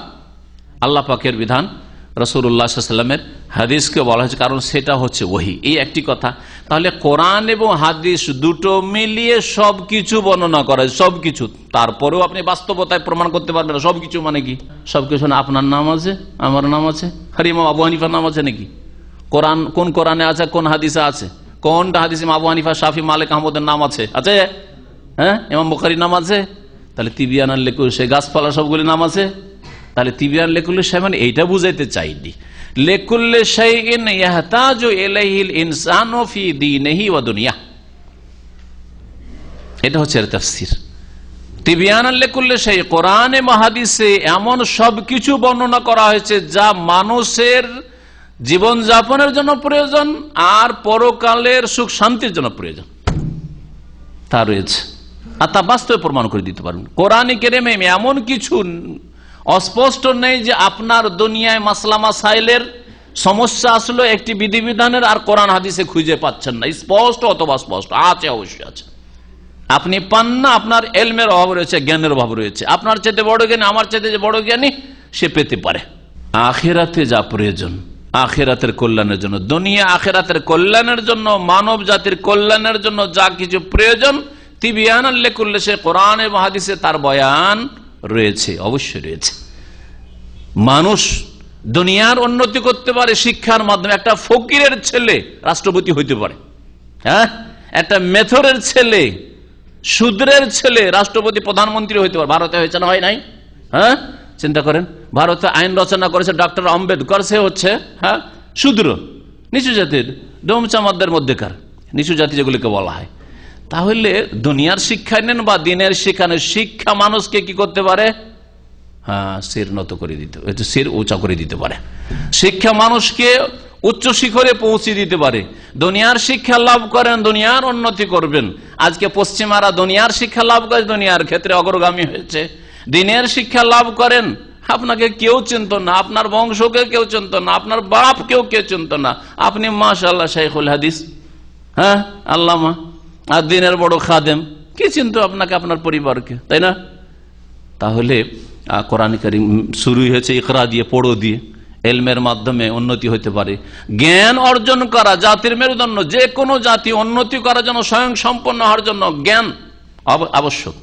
আল্লাহ পাকের বিধান রাসূলুল্লাহ সাল্লাল্লাহু আলাইহি ওয়াসাল্লামের হাদিসকে বলা হয়েছে, কারণ সেটা হচ্ছে ওহী। এই একটি কথা। তাহলে কোরআন এবং হাদিস দুটো মিলিয়ে সবকিছু বর্ণনা করা, সবকিছু। তারপরেও আপনি বাস্তবতায় প্রমাণ করতে পারবেন না সবকিছু মানে কি। সবকিছু না, আপনার নাম আছে, আমার নাম আছে, আর ইমাম আবু হানিফার নাম আছে নাকি? কোরআন কোন কোরআনে আছে, কোন হাদিসে আছে? কোনটা হাদিসে আবু হানিফা, শাফি, মালিক, আহমদের নাম আছে? আছে? হ্যাঁ, ইমাম বুখারীর নাম আছে? তাহলে তিবিয়ান আল লিকুল সে গাছপালা সবগুলি নাম আছে। তাহলে তিবিয়ান লিকুল সে মানে এইটা বুঝাইতে চাইনি, লিকুল্লি শাইইন ইয়াহতাজু ইলাইহিল ইনসানু ফি দীনিহি ওয়া দুনিয়া, এটা হচ্ছে এর তাফসীর। তিবিয়ান আল লিকুল্লি শাই, কোরআনে হাদিসে এমন সবকিছু বর্ণনা করা হয়েছে যা মানুষের জীবন যাপনের জন্য প্রয়োজন আর পরকালের সুখ শান্তির জন্য প্রয়োজন, তা রয়েছে। আর তা বাস্তবে প্রমাণ করে দিতে পারবেন। কোরআনে কারীমে এমন কিছু অস্পষ্ট নেই যে আপনার দুনিয়ায় মাসলা মাসাইলের সমস্যা আসলো একটি বিধিবিধানের, আর কোরআন হাদিসে খুঁজে পাচ্ছেন না। স্পষ্ট অথবা স্পষ্ট আছে, অবশ্যই আছে। আপনি পান না, আপনার এলমের অভাব রয়েছে, জ্ঞানের অভাব রয়েছে। আপনার চাইতে বড় জ্ঞানী, আমার চাইতে যে বড় জ্ঞানী, সে পেতে পারে। আখিরাতে যা প্রয়োজন, আখিরাতের কল্যাণের জন্য, দুনিয়া আখিরাতের কল্যাণের জন্য, মানব জাতির কল্যাণের জন্য যা কিছু প্রয়োজন, তিবিয়ানাল লিকুল্লি শাই, কোরআন এবং হাদিসে তার বয়ান রয়েছে, অবশ্যই রয়েছে। মানুষ দুনিয়ার উন্নতি করতে পারে শিক্ষার মাধ্যমে। একটা ফকিরের ছেলে রাষ্ট্রপতি হইতে পারে, হ্যাঁ, একটা মেথরের ছেলে, শূদ্রের ছেলে রাষ্ট্রপতি, প্রধানমন্ত্রী হইতে পারে। ভারতে হয়েছে না, হয় নাই? হ্যাঁ, চিন্তা করেন, ভারতে আইন রচনা করেছে ডক্টর আম্বেদকর, সে হচ্ছে হ্যাঁ শূদ্র, নিচু জাতির, ডোমচামাদের মধ্যেকার নিচু জাতি যেগুলিকে বলা হয়। তাহলে দুনিয়ার শিক্ষা নেন বা দিনের শিক্ষা নেন, শিক্ষা মানুষকে কি করতে পারে? হ্যাঁ, শির নত করে দিতে, শির উঁচা করে দিতে পারে। শিক্ষা মানুষকে উচ্চ শিখরে পৌঁছে দিতে পারে। দুনিয়ার শিক্ষা লাভ করেন, দুনিয়ার উন্নতি করবেন। আজকে পশ্চিমারা দুনিয়ার শিক্ষা লাভ করে দুনিয়ার ক্ষেত্রে অগ্রগামী হয়েছে। দিনের শিক্ষা লাভ করেন, আপনাকে কেউ চিনত না, আপনার বংশকে কেউ চিনত না, আপনার বাপ কেউ চিনত না, আপনি মাশাআল্লাহ শাইখুল হাদিস, হ্যাঁ আল্লামা, আর দিনের বড় খাদেম, কি চিনতো আপনাকে, আপনার পরিবারকে, তাই না? তাহলে কোরআন কারীম শুরু হয়েছে ইকরা দিয়ে, পড়ো দিয়ে। এলমের মাধ্যমে উন্নতি হতে পারে। জ্ঞান অর্জন করা জাতির মেরুদণ্ড, যে কোনো জাতি উন্নতি করার জন্য, স্বয়ং সম্পন্ন হওয়ার জন্য জ্ঞান আবশ্যক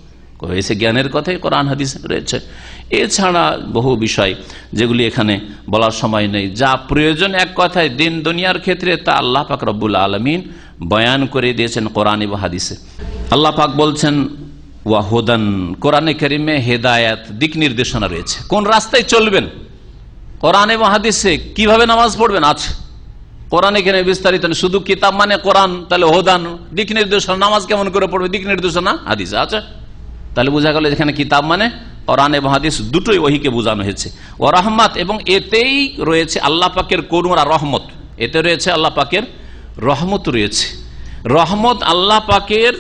রয়েছে। জ্ঞানের কথাই কোরআন হাদিস রয়েছে। এছাড়া বহু বিষয় যেগুলি এখানে বলার সময় নেই, যা প্রয়োজন এক কথায় দিন দুনিয়ার ক্ষেত্রে, তা আল্লাহ পাক রব্বুল আলামিন বয়ান করে দিয়েছেন কোরআন এবং হাদিসে। আল্লাহ পাক বলছেন ওয়াহুদান, কোরআনে কারীমে হেদায়েত, দিক নির্দেশনা রয়েছে, কোন রাস্তায় চলবেন। কোরআন এবং হাদিসে কিভাবে নামাজ পড়বেন আছে, কোরআনে কারীমে বিস্তারিত। শুধু কিতাব মানে কোরআন, তাহলে হোদান, দিক নির্দেশনা, নামাজ কেমন করে পড়বে, দিক নির্দেশনা হাদিসে আছে। তাহলে বোঝা গেল এখানে কিতাব মানে কোরআন এবং হাদিস দুটোই ওহীকে বোঝানো হয়েছে। ও রহমত, এবং এতেই রয়েছে আল্লাহ পাকের করুণা, রহমত, এতে রয়েছে আল্লাহ পাকের রহমত রয়েছে। রহমত আল্লাহ পাকের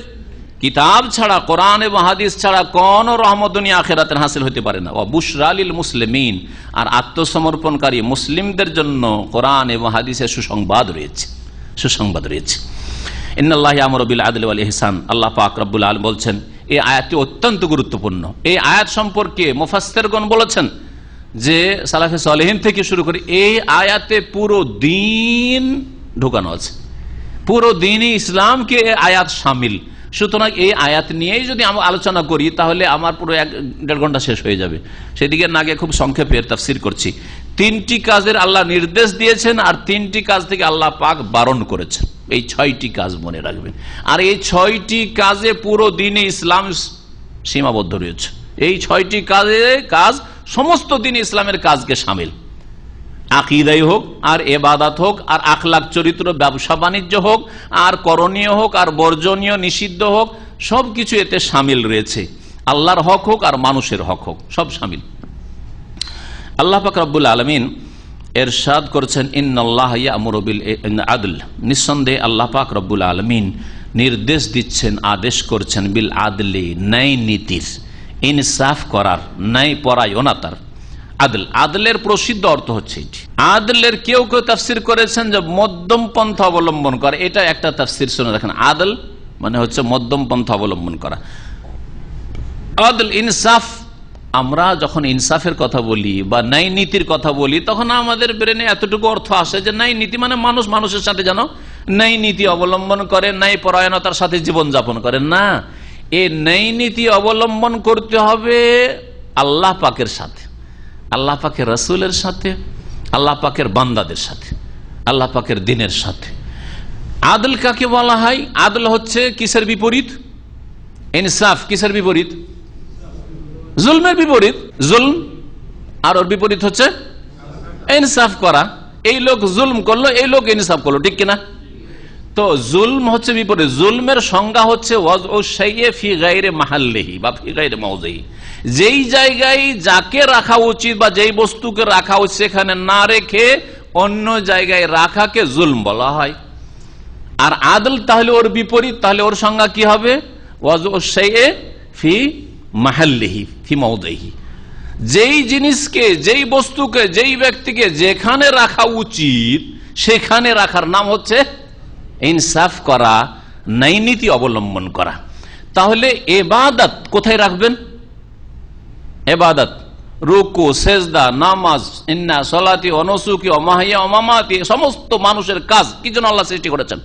কিতাব ছাড়া, কোরআন এবং হাদিস ছাড়া কোন রহমত দুনিয়া আখিরাতে হাসিল হতে পারে না। ও বুশরা লিল মুসলিমিন, আর আত্মসমর্পণকারী মুসলিমদের জন্য কোরআন এবং হাদিসের সুসংবাদ রয়েছে, সুসংবাদ রয়েছে। ইন্নাল্লাহা ইয়ামুরু বিল আদলি ওয়াল ইহসান, আল্লাহ পাক রব্বুল আলামিন বলছেন। এই আয়াতটি অত্যন্ত গুরুত্বপূর্ণ। এই আয়াত সম্পর্কে মুফাসসিরগণ বলেছেন যে সালাফে সালেহিন থেকে শুরু করে এই আয়াতে পুরো দিন ঢোকানো আছে, পুরো দিনই ইসলামকে আয়াত শামিল। সুতরাং এই আয়াত নিয়েই যদি আমরা আলোচনা করি তাহলে আমার পুরো 1.5 ঘন্টা শেষ হয়ে যাবে। সেদিকে না গিয়ে খুব সংক্ষেপে তাফসীর করছি। 3টি কাজের আল্লাহ নির্দেশ দিয়েছেন, আর 3টি কাজ থেকে আল্লাহ পাক বারণ করেছেন। এই 6টি কাজ মনে রাখবেন। আর এই 6টি কাজে পুরো দিনে ইসলাম সীমাবদ্ধ রয়েছে। এই 6টি কাজ সমস্ত দিন ইসলামের কাজকে শামিল। আকিদাই হোক, আর এবাদত হোক, আর আখলাক চরিত্র, ব্যবসা বাণিজ্য হোক, আর করণীয় হোক, আর বর্জনীয় নিষিদ্ধ হোক, সবকিছু এতে সামিল রয়েছে। আল্লাহর হক হোক আর মানুষের হক হোক, সব সামিল। আল্লাহ পাক রব্বুল আলামিন এরশাদ করেছেন, ইন্নাল্লাহা ইয়া'মুরু বিল আদল, নিঃসন্দেহে আল্লাহ পাক রব্বুল আলামিন নির্দেশ দিচ্ছেন, আদেশ করছেন, বিল আদলি, ন্যায় নীতির, ইনসাফ করার, ন্যায় পরায়ণতার। আদল, আদলের প্রসিদ্ধ অর্থ হচ্ছে এটি। আদলের কেউ কেউ তাফসির করেছেন যে মধ্যম পন্থা অবলম্বন করা, এটা একটা তাফসির শুনে দেখেন। আদল মানে হচ্ছে মধ্যম পন্থা অবলম্বন করা। আদল, ইনসাফ, আমরা যখন ইনসাফের কথা বলি বা ন্যায় নীতির কথা বলি, তখন আমাদের ব্রেনে এতটুকু অর্থ আসে যে ন্যায় নীতি মানে মানুষ মানুষের সাথে যেন ন্যায় নীতি অবলম্বন করে, ন্যায় পরায়ণতার সাথে জীবনযাপন করে। না, এই ন্যায় নীতি অবলম্বন করতে হবে আল্লাহ পাকের সাথে, আল্লাহ পাকের রাসূলের সাথে, আল্লাহ পাকের বান্দাদের সাথে, আল্লাহ পাকের দ্বীনের সাথে। আদল কাকে বলা হয়? আদল হচ্ছে কিসের বিপরীত? ইনসাফ কিসের বিপরীত? জুলমের বিপরীত। জুলম আর ওর বিপরীত হচ্ছে ইনসাফ করা। এই লোক জুলম করলো, এই লোক ইনসাফ করলো, ঠিক কিনা? তো জুলম হচ্ছে বিপরীত। জুলমের সংজ্ঞা হচ্ছে ওয়াজউ শাইই ফি গায়রি মাহাল্লিহি বা ফি গায়রি মাওযিহি, যেই জায়গায় যাকে রাখা উচিত বা যেই বস্তুকে রাখা উচিত সেখানে না রেখে অন্য জায়গায় রাখাকে জুলম বলা হয়। আর আদল তাহলে ওর বিপরীত, তাহলে ওর সংজ্ঞা কি হবে? ওয়াজউ শাইই ফি মাহাল্লিহি ফি মাওযিহি, যেই জিনিসকে, যেই বস্তুকে, যেই ব্যক্তিকে যেখানে রাখা উচিত সেখানে রাখার নাম হচ্ছে ইনসাফ করা, ন্যায় নীতি অবলম্বন করা। তাহলে ইবাদত কোথায় রাখবেন? ইবাদত, রুকু, সেজদা, নামাজ, ইন্না সলাতি ওয়া নুসুকি ওয়া মাহইয়া ওয়া মামাতি, সমস্ত মানুষের কাজ কি জন্য আল্লাহ সৃষ্টি করেছেন?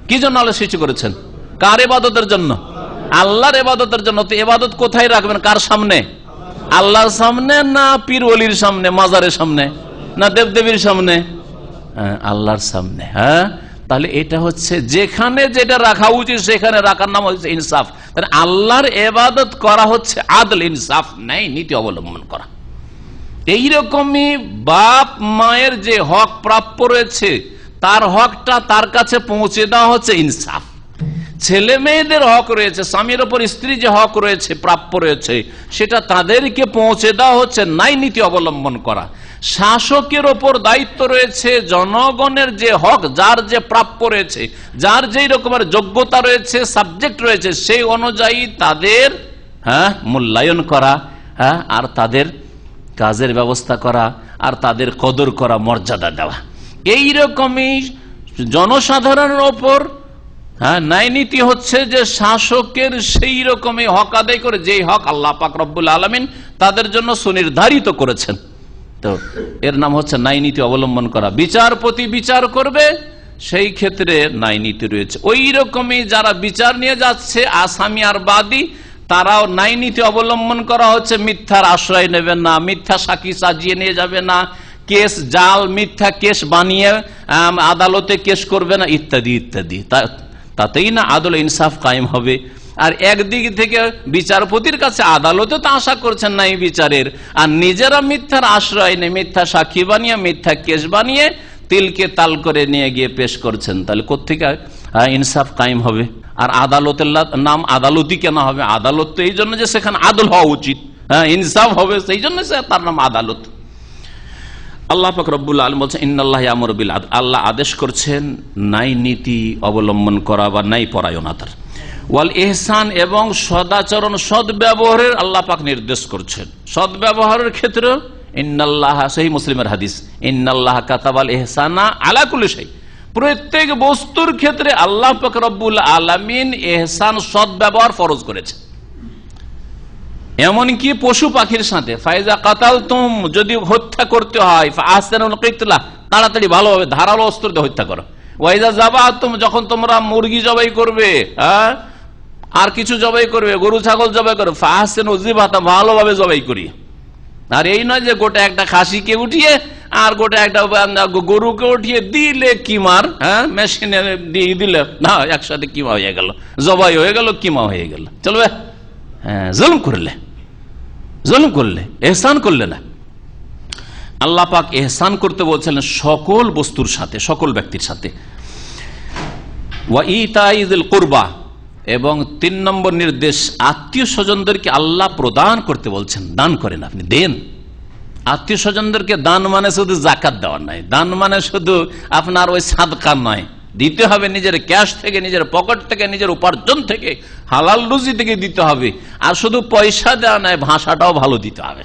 কি জন্য আল্লাহ সৃষ্টি করেছেন? কার ইবাদতের জন্য? আল্লাহর ইবাদতের জন্য। তো ইবাদত কোথায় রাখবেন? কার সামনে? আল্লাহর সামনে না পীর ওলির সামনে, মাজারের সামনে, না দেবদেবীর সামনে? আল্লাহর সামনে। হ্যাঁ, তাহলে এটা হচ্ছে যেখানে যেটা রাখা উচিত সেখানে রাখার নাম হচ্ছে ইনসাফ। তাহলে আল্লাহর ইবাদত করা হচ্ছে আদল, ইনসাফ, ন্যায় নীতি অবলম্বন করা। এইরকমই বাপ মায়ের যে হক প্রাপ্য রয়েছে তার হকটা তার কাছে পৌঁছে দেওয়া হচ্ছে ইনসাফ। ছেলে মেয়েদের হক রয়েছে, স্বামীর ওপর স্ত্রী যে হক রয়েছে, প্রাপ্য রয়েছে, সেটা তাদেরকে পৌঁছে দেওয়া হচ্ছে ন্যায় নীতি অবলম্বন করা। শাসকের ওপর দায়িত্ব রয়েছে জনগণের যে হক, যার যে প্রাপ্য রয়েছে, যার যেই রকমের যোগ্যতা রয়েছে, সাবজেক্ট রয়েছে, সেই অনুযায়ী তাদের মূল্যায়ন করা, আর তাদের কাজের ব্যবস্থা করা, আর তাদের কদর করা, মর্যাদা দেওয়া। এইরকমই জনসাধারণের ওপর ন্যায় নীতি হচ্ছে যে শাসকের সেই রকমই হক আদায় করে, যেই হক আল্লাহ পাক রব্বুল আলামিন তাদের জন্য সুনির্ধারিত করেছেন। তো এর নাম হচ্ছে ন্যায় নীতি অবলম্বন করা। বিচারপতি বিচার করবে, সেই ক্ষেত্রে ন্যায় নীতি রয়েছে। ওই রকমই যারা বিচার নিয়ে যাচ্ছে, আসামি আর বাদী, তারাও ন্যায় নীতি অবলম্বন করা হচ্ছে। মিথ্যার আশ্রয় নেবে না, মিথ্যা সাক্ষী সাজিয়ে নিয়ে যাবে না, কেস জাল মিথ্যা কেস বানিয়ে আদালতে কেস করবে না, ইত্যাদি ইত্যাদি। তাতেই না আদল ইনসাফ কায়েম হবে। আর একদিক থেকে বিচারপতির কাছে আদালতে তো আশা করছেন নাই বিচারের, আর নিজেরা মিথ্যার আশ্রয় নেই, মিথ্যা সাক্ষী বানিয়ে, মিথ্যা কেস বানিয়ে তিলকে তাল করে নিয়ে গিয়ে পেশ করছেন। তাহলে কোত্থেকে ইনসাফ কায়েম হবে? আর আদালতের নাম আদালতই কেন হবে? আদালত তো এই জন্য যে সেখানে আদল হওয়া উচিত, ইনসাফ হবে, সেই জন্য তার নাম আদালত। আল্লাহ পাক রব্বুল আলামিন বলছেন, ইন্নাল্লাহা ইয়া'মুরু বিল আদল, আল্লাহ আদেশ করছেন ন্যায় নীতি অবলম্বন করা বা ন্যায় পরায়ণতার। ওয়াল ইহসান, এবং সদাচরণ, সদ্ব্যবহারের আল্লাহ পাক নির্দেশ করছেন। সদ্ব্যবহারের ক্ষেত্রে ইন্নাল্লাহা, সহিহ মুসলিমের হাদিস, ইন্নাল্লাহা কাতাবাল ইহসানা আলা কুল্লি শাই, প্রত্যেক বস্তুর ক্ষেত্রে আল্লাহ পাক রব্বুল আলামিন ইহসান, সদ্ব্যবহার ফরজ করেছে। এমনকি পশু পাখির সাথে, ফাইজা কাতালতুম, যদি হত্যা করতে হয়, ফাহসিনুল কিতলা, তাড়াতাড়ি ভালোভাবে ধারালো অস্ত্র দিয়ে হত্যা করো। ওয়াইজা যাবাতুম, যখন তোমরা মুরগি জবাই করবে, আর কিছু জবাই করবে, গরু ছাগল জবাই করবে, ফাহসিনু যিবাতা, ভালোভাবে জবাই করি। আর এই নয় যে গোটা একটা খাসিকে উঠিয়ে আর গোটা একটা গরুকে উঠিয়ে দিলে কিমার, মেশিনে দিয়ে দিলে না, একসাথে কিমা হয়ে গেল, জবাই হয়ে গেল, কিমা হয়ে গেল, চলবে? জুলুম করলে, জুলুম করলে, ইহসান করলে না। আল্লাহ পাক ইহসান করতে বলছেন সকল বস্তুর সাথে, সকল ব্যক্তির সাথে। ওয়া ইতাইযিল কুরবা, এবং 3 নম্বর নির্দেশ, আত্মীয় স্বজনদেরকে আল্লাহ প্রদান করতে বলছেন। দান করেন, আপনি দেন। আত্মীয় স্বজনদেরকে দান মানে শুধু যাকাত দেওয়া নয়, দান মানে শুধু আপনার ওই সাদকা নয়, দিতে হবে নিজের ক্যাশ থেকে, নিজের পকেট থেকে, নিজের উপার্জন থেকে, হালাল রুজি থেকে দিতে হবে। আর শুধু পয়সা দেওয়া নয়, ভাষাটাও ভালো দিতে হবে।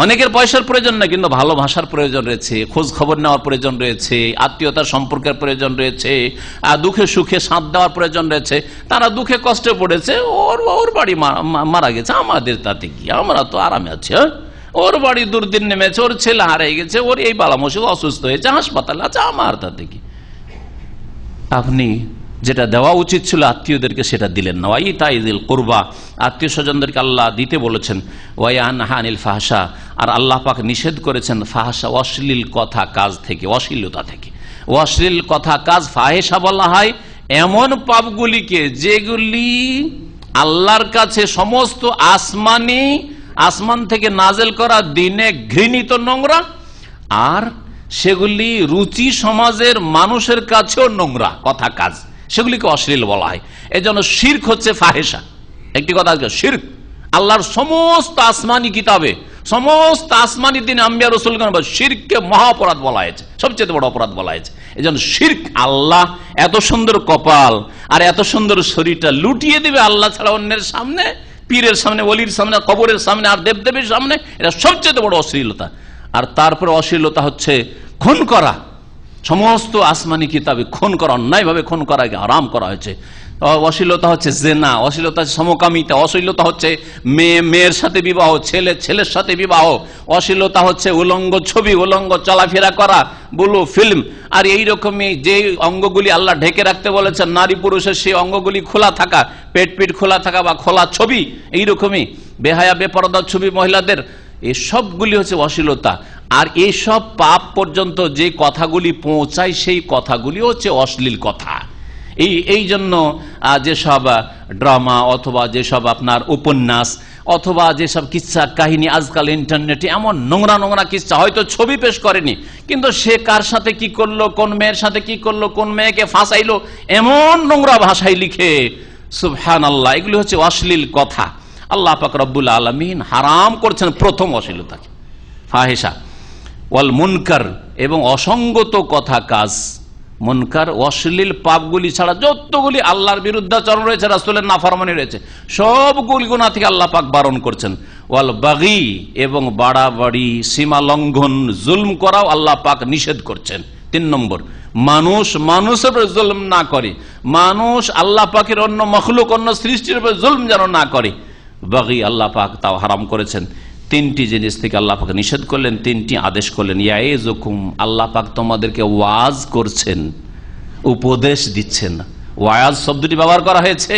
অনেকের পয়সার প্রয়োজন না, কিন্তু ভালো ভাষার প্রয়োজন রয়েছে, খোঁজ খবর নেওয়ার প্রয়োজন রয়েছে, আত্মীয়তার সম্পর্কের প্রয়োজন রয়েছে, দুঃখে সুখে সাথ দেওয়ার প্রয়োজন রয়েছে। তারা দুঃখে কষ্টে পড়েছে, ওর বাড়ি মারা গেছে, আমাদের তাতে কি, আমরা তো আরামে আছি। ওর বাড়ি দুর্দিন নেমেছে, ওর ছেলে হারিয়ে গেছে, ওর এই বালা মুসিবত, অসুস্থ হয়েছে, হাসপাতালে আছে, আমার তাতে কি। আপনি যেটা দেওয়া উচিত ছিল আত্মীয়দেরকে সেটা দিলেন না। ওয়াইতাইযিল কুরবা, আত্মীয় স্বজনদেরকে আল্লাহ দিতে বলেছেন। ওয়ায়ানহা আনিল ফাহশা, আর আল্লাহ পাক নিষেধ করেছেন ফাহশা, অশ্লীল কথা কাজ থেকে, অশ্লীলতা থেকে। অশ্লীল কথা কাজ ফাহেশা বলা হয় এমন পাপগুলিকে যেগুলি আল্লাহর কাছে সমস্ত আসমান থেকে নাজেল করা দিনে ঘৃণিত, নোংরা, আর সেগুলি রুচি সমাজের মানুষের কাছেও নোংরা কথা কাজ, সেগুলিকে অশ্লীল বলা হয়। এই জন্য শিরক হচ্ছে ফাহেশা। একটি কথা, শিরক আল্লাহর সমস্ত আসমানি কিতাবে, সমস্ত আসমানি দিন আম্বিয়া রাসূলগণ শিরককে মহা অপরাধ বলা হয়েছে, সবচেয়ে বড় অপরাধ বলা হয়েছে। এই জন্য শিরক, আল্লাহ এত সুন্দর কপাল আর এত সুন্দর শরীরটা লুটিয়ে দেবে আল্লাহ ছাড়া অন্যের সামনে, পীরের সামনে, ওলির সামনে, কবরের সামনে, আর দেবদেবীর সামনে, এটা সবচেয়ে বড় অশ্লীলতা। আর তারপরে অশ্লীলতা হচ্ছে খুন করা। সমস্ত আসমানি কিতাবে খুন করা, অন্যায়ভাবে খুন করাকে হারাম করা হয়েছে। অশ্লীলতা হচ্ছে জেনা, অশ্লীলতা হচ্ছে সমকামিতা, অশ্লীলতা হচ্ছে মেয়ের সাথে বিবাহ, ছেলের সাথে বিবাহ, অশ্লীলতা হচ্ছে উলঙ্গ ছবি, উলঙ্গ চলাফেরা করা, ব্লু ফিল্ম। আর এইরকমই যে অঙ্গগুলি আল্লাহ ঢেকে রাখতে বলেছেন নারী পুরুষের, সেই অঙ্গগুলি খোলা থাকা, পেট খোলা থাকা বা খোলা ছবি, এইরকমই বেহায়া বেপরদা ছবি মহিলাদের, এই সবগুলি হচ্ছে অশ্লীলতা। আর এইসব পাপ পর্যন্ত যে কথাগুলি পৌঁছায় সেই কথাগুলি হচ্ছে অশ্লীল কথা। এই জন্য যেসব ড্রামা অথবা যেসব আপনার উপন্যাস অথবা যেসব কিচ্ছা কাহিনী আজকাল ইন্টারনেটে এমন নোংরা নোংরা কিচ্ছা, হয়তো ছবি পেশ করেনি, কিন্তু সে কার সাথে কি করলো, কোন মেয়ের সাথে কি করলো, কোন মেয়েকে ফাঁসাইলো, এমন নোংরা ভাষায় লিখে, সুবহানাল্লাহ, এগুলি হচ্ছে অশ্লীল কথা। আল্লাহ পাক রব্বুল আলামিন হারাম করছেন প্রথম অশ্লীলতাকে, ফাহিশা। ওয়াল মুনকার, এবং অসঙ্গত কথা কাজ। মুনকার অশ্লীল পাপগুলি ছাড়া যতগুলি আল্লাহর বিরুদ্ধাচরণ রয়েছে, রাসূলের নাফরমানি রয়েছে, সবগুলি গুনাহ থেকে আল্লাহ পাক বারণ করছেন। ওয়াল বাগি, এবং বাড়াবাড়ি, সীমা লঙ্ঘন, জুলম করাও আল্লাহ পাক নিষেধ করছেন। 3 নম্বর, মানুষের উপর জুলম না করে, মানুষ আল্লাহ পাকের অন্য মখলুক, অন্য সৃষ্টির উপর জুলম যেন না করে, বাগি আল্লাহ পাক তাও হারাম করেছেন। 3টি জিনিস থেকে আল্লাহ পাক নিষেধ করলেন, 3টি আদেশ করলেন। ইয়াইজুকুম, আল্লাহ পাক তোমাদেরকে ওয়াজ করছেন, উপদেশ দিচ্ছেন। ওয়াজ শব্দটি ব্যবহার করা হয়েছে।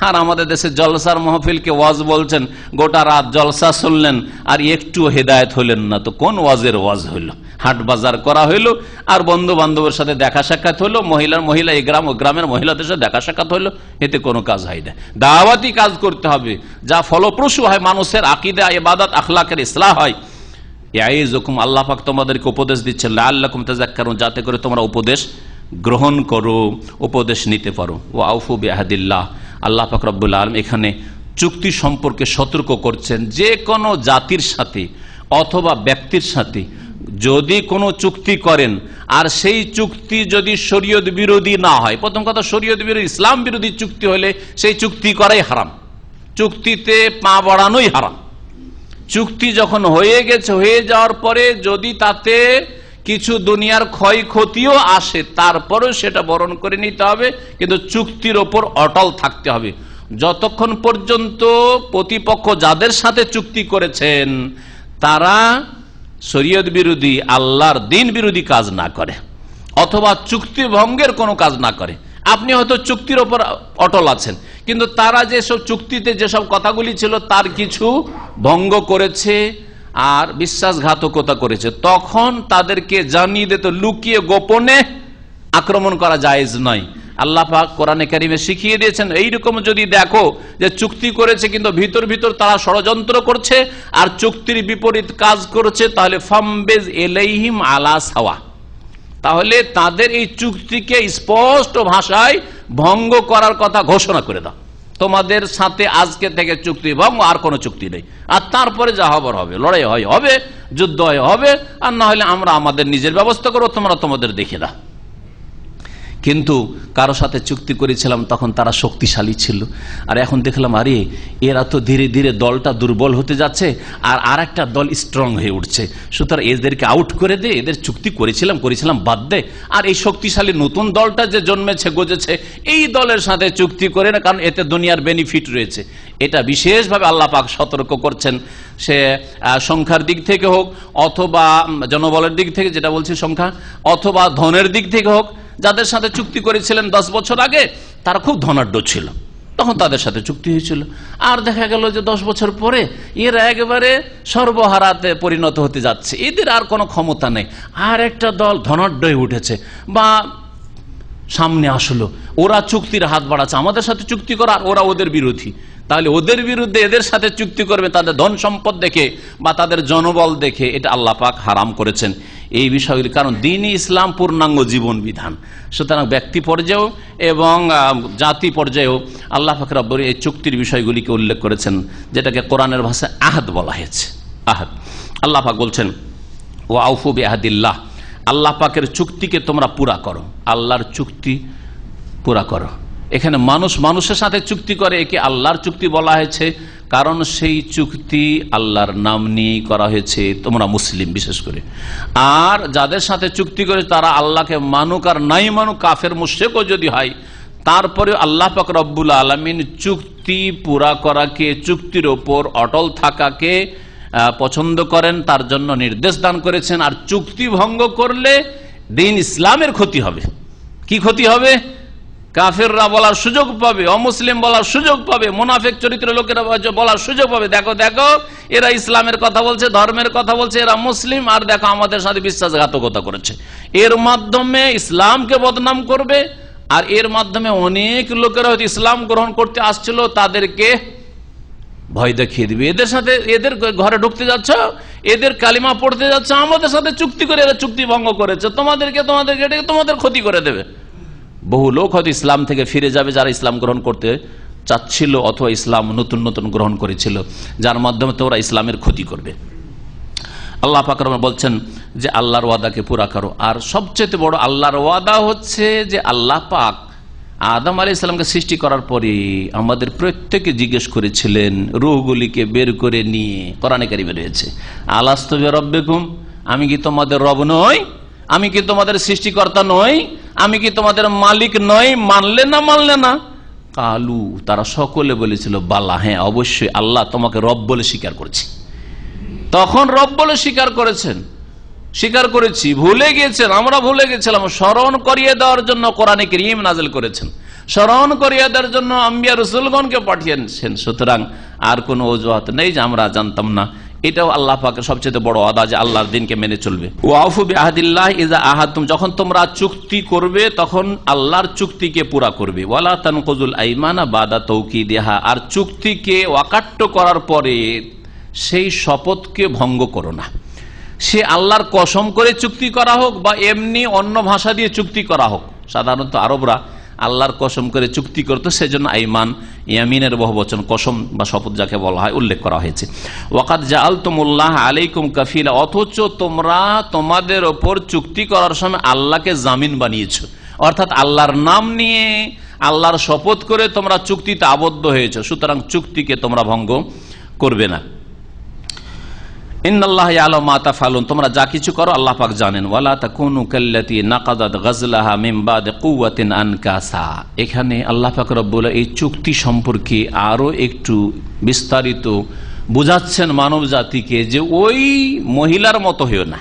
আর আমাদের দেশে জলসার মাহফিলকে ওয়াজ বলছেন, গোটা রাত জলসা শুনলেন আর একটু হেদায়েত হইলেন না, তো কোন ওয়াজের ওয়াজ হইল? হাট বাজার করা হইলো, আর বন্ধু বান্ধবের সাথে দেখা সাক্ষাৎ হইলো, মহিলা এই গ্রাম ও গ্রামের মহিলাদের সাথে দেখা সাক্ষাৎ হইলো, এতে কোনো কাজ হয় না। দাওয়াতি কাজ করতে হবে, যা ফলপ্রসূ হয়, মানুষের আকীদা, ইবাদত, আখলাকের ইসলাহ হয়। ইয়াইজুকুম, আল্লাহ পাক তোমাদেরকে উপদেশ দিচ্ছেন, লাআল্লাকুম তাযাক্কারুন, যাতে করে তোমরা উপদেশ গ্রহণ করো, উপদেশ নিতে পারো। ওয়া আউফু বিআহদিল্লাহ, আল্লাহ পাক রব্বুল আলামিন এখানে চুক্তি সম্পর্কে সতর্ক করছেন। যে কোনো জাতির সাথে অথবা ব্যক্তির সাথে যদি কোনো চুক্তি করেন আর সেই চুক্তি যদি শরীয়ত বিরোধী না হয়, প্রথম কথা শরীয়ত বিরোধী, ইসলাম বিরোধী চুক্তি হলে সেই চুক্তি করাই হারাম, চুক্তিতে পা বাড়ানোই হারাম। চুক্তি যখন হয়ে গেছে, হয়ে যাওয়ার পরে যদি তাতে কিছু দুনিয়ার ক্ষয়ক্ষতিও আসে, তারপরেও সেটা বরণ করে নিতে হবে, কিন্তু চুক্তির ওপর অটল থাকতে হবে যতক্ষণ পর্যন্ত প্রতিপক্ষ যাদের সাথে চুক্তি করেছেন তারা শরীয়ত বিরোধী, আল্লাহর দ্বীন বিরোধী কাজ না করে অথবা চুক্তি ভঙ্গের কোনো কাজ না করে। আপনি হয়তো চুক্তির ওপর অটল আছেন, কিন্তু তারা যেসব চুক্তিতে যেসব কথাগুলি ছিল তার কিছু ভঙ্গ করেছে আর বিশ্বাসঘাতকতা করেছে, তখন তাদেরকে জানিয়ে দিতে, লুকিয়ে গোপনে আক্রমণ করা জায়েজ নয়। আল্লাহ পাক কোরআনে কারিমে শিখিয়ে দিয়েছেন এইরকম যদি দেখো যে চুক্তি করেছে কিন্তু ভিতর ভিতর তারা ষড়যন্ত্র করছে আর চুক্তির বিপরীত কাজ করছে, তাহলে ফামবেজ এলাইহিম আলা সাওয়া, তাহলে তাদের এই চুক্তিকে স্পষ্ট ভাষায় ভঙ্গ করার কথা ঘোষণা করে দাও। তোমাদের সাথে আজকে থেকে চুক্তি ভঙ্গ, আর কোনো চুক্তি নেই। আর তারপরে যা হবার হবে, লড়াই হবে, যুদ্ধ হবে, আর না হলে আমরা আমাদের নিজের ব্যবস্থা করবো, তোমরা তোমাদের দেখে দাও। কিন্তু কারো সাথে চুক্তি করেছিলাম তখন তারা শক্তিশালী ছিল, আর এখন দেখলাম আরে এরা তো ধীরে ধীরে দলটা দুর্বল হতে যাচ্ছে আর আরেকটা দল স্ট্রং হয়ে উঠছে, সুতরাং এদেরকে আউট করে দে, এদের চুক্তি করেছিলাম বাদ দে, আর এই শক্তিশালী নতুন দলটা যে জন্মেছে গজেছে এই দলের সাথে চুক্তি করে না, কারণ এতে দুনিয়ার বেনিফিট রয়েছে। এটা বিশেষভাবে আল্লাহ পাক সতর্ক করছেন, সে সংখ্যার দিক থেকে হোক অথবা জনবলের দিক থেকে, যেটা বলছি সংখ্যা, অথবা ধনের দিক থেকে হোক। যাদের সাথে চুক্তি করেছিলেন 10 বছর আগে তারা খুব ধনাঢ্য ছিল, তখন তাদের সাথে চুক্তি হয়েছিল, আর দেখা গেল যে 10 বছর পরে এরা একেবারে সর্বহারাতে পরিণত হতে যাচ্ছে, এদের আর কোনো ক্ষমতা নেই। আর একটা দল ধনাঢ্য হয়ে উঠেছে বা সামনে আসলো, ওরা চুক্তির হাত বাড়াচ্ছে, আমাদের সাথে চুক্তি করা, আর ওরা ওদের বিরোধী, তাহলে ওদের বিরুদ্ধে এদের সাথে চুক্তি করবে তাদের ধন সম্পদ দেখে বা তাদের জনবল দেখে, এটা আল্লাহ পাক হারাম করেছেন এই বিষয়গুলি। কারণ দ্বীন-ই ইসলাম পূর্ণাঙ্গ জীবন বিধান, সুতরাং ব্যক্তি পর্যায়েও এবং জাতি পর্যায়েও আল্লাহ পাক রব্বুল এই চুক্তির বিষয়গুলিকে উল্লেখ করেছেন, যেটাকে কোরআনের ভাষায় আহাদ বলা হয়েছে। আহাদ, আল্লাহ পাক বলছেন ওয়া আউফু বিআহদিল্লাহ, আল্লাহ পাকের চুক্তিকে তোমরা পুরা করো, আল্লাহর চুক্তি পুরা করো। এখানে মানুষ মানুষের সাথে চুক্তি করে, একে আল্লাহর চুক্তি বলা হয়েছে, কারণ সেই চুক্তি আল্লাহর নাম নিয়েই করা হয়েছে, তোমরা মুসলিম বিশেষ করে। আর যাদের সাথে চুক্তি করে তারা আল্লাহকে মানুক আর নাই মানুক, কাফের মুশরিকও যদি হয়, তারপরে আল্লাহ পাক রব্বুল আলামিন চুক্তি পুরা করাকে, চুক্তির ওপর অটল থাকাকে পছন্দ করেন, তার জন্য নির্দেশ দান করেছেন। আর চুক্তি ভঙ্গ করলে দ্বীন ইসলামের ক্ষতি হবে। কি ক্ষতি হবে? কাফেররা বলার সুযোগ পাবে, অমুসলিম বলার সুযোগ পাবে, মুনাফিক চরিত্র লোকেরা বলার সুযোগ পাবে, দেখো দেখো এরা ইসলামের কথা বলছে, ধর্মের কথা বলছে, এরা মুসলিম, আর দেখো আমাদের সাথে বিশ্বাসঘাতকতা করেছে। এর মাধ্যমে ইসলামকে বদনাম করবে, আর এর মাধ্যমে অনেক লোকেরা হয়তো ইসলাম গ্রহণ করতে আসছিল তাদেরকে ভয় দেখিয়ে দিবে, এদের সাথে, এদের ঘরে ঢুকতে যাচ্ছ, এদের কালিমা পড়তে যাচ্ছ, আমাদের সাথে চুক্তি করে এরা চুক্তি ভঙ্গ করেছে, তোমাদেরকে তোমাদের ক্ষতি করে দেবে। বহু লোক হয়তো ইসলাম থেকে ফিরে যাবে যারা ইসলাম গ্রহণ করতে চাচ্ছিল অথবা ইসলাম নতুন নতুন গ্রহণ করেছিল, যার মাধ্যমে তোমরা ইসলামের ক্ষতি করবে। আল্লাহ পাক বলছেন যে আল্লাহর ওয়াদাকে পুরা করো। আর সবচেয়ে বড় আল্লাহর ওয়াদা হচ্ছে যে আল্লাহ পাক আদম আলাইহিস সালামকে সৃষ্টি করার পরে আমাদের প্রত্যেককে জিজ্ঞেস করেছিলেন, রূহগুলিকে বের করে নিয়ে, কোরআনে কারিমে রয়েছে, আলাস্তু বিরাব্বিকুম, আমি কি তোমাদের রব নই? আমি কি তোমাদের সৃষ্টিকর্তা নই? আমি কি তোমাদের মালিক নই? মানলে না? কালু, তারা সকলে বলেছিল বালা, হ্যাঁ অবশ্যই আল্লাহ তোমাকে রব বলে স্বীকার করেছি। তখন রব বলে স্বীকার করেছি, ভুলে গিয়েছেন, আমরা ভুলে গেছিলাম। স্মরণ করিয়ে দেওয়ার জন্য কোরআনে কারীম নাযিল করেছেন, স্মরণ করিয়ে দেওয়ার জন্য আম্বিয়া রাসূলগণকে পাঠিয়েছেন। সুতরাং আর কোনো অজুহাত নেই যে আমরা জানতাম না। এটাও আল্লাহ পাকের সবচেয়ে বড় ওয়াদা যে আল্লাহর দ্বীনকে মেনে চলবে। ওয়াউফু বিআহদিল্লাহ ইযা আহাদতুম, যখন তোমরা চুক্তি করবে তখন আল্লাহর চুক্তিকে পুরা করবে। ওয়ালা তানকুযুল আইমানা বাদা তাওকীদিহা, আর চুক্তিকে ওয়াকাট্য করার পরে সেই শপথকে ভঙ্গ করো না। সে আল্লাহর কসম করে চুক্তি করা হোক বা এমনি অন্য ভাষা দিয়ে চুক্তি করা হোক, সাধারণত আরবরা আল্লাহর কসম করে চুক্তি করতো, সেজন্য আইমান, ইয়ামিনের বহুবচন, কসম বা শপথ যাকে বলা হয় উল্লেখ করা হয়েছে। ওয়াকাদ জাআলতুমুল্লাহ আলাইকুম কাফিলা, অথচ তোমরা তোমাদের ওপর চুক্তি করার সময় আল্লাহকে জামিন বানিয়েছো, অর্থাৎ আল্লাহর নাম নিয়ে, আল্লাহর শপথ করে তোমরা চুক্তিতে আবদ্ধ হয়েছো, সুতরাং চুক্তিকে তোমরা ভঙ্গ করবে না। ইন্নাল্লাহা ইয়ালামু মা তাফআলুন, তোমরা যা কিছু করো আল্লাহ পাক জানেন। ওয়ালা তাকুনু কাল্লাতী নাকাদাত গাজলাহা মিন বাদি কুওয়াতিন আনকাসা, এখানে আল্লাহ পাক রব্বুল এই চুক্তি সম্পর্কে আরো একটু বিস্তারিত বুঝাচ্ছেন মানব জাতিকে যে ওই মহিলার মতো হইও না,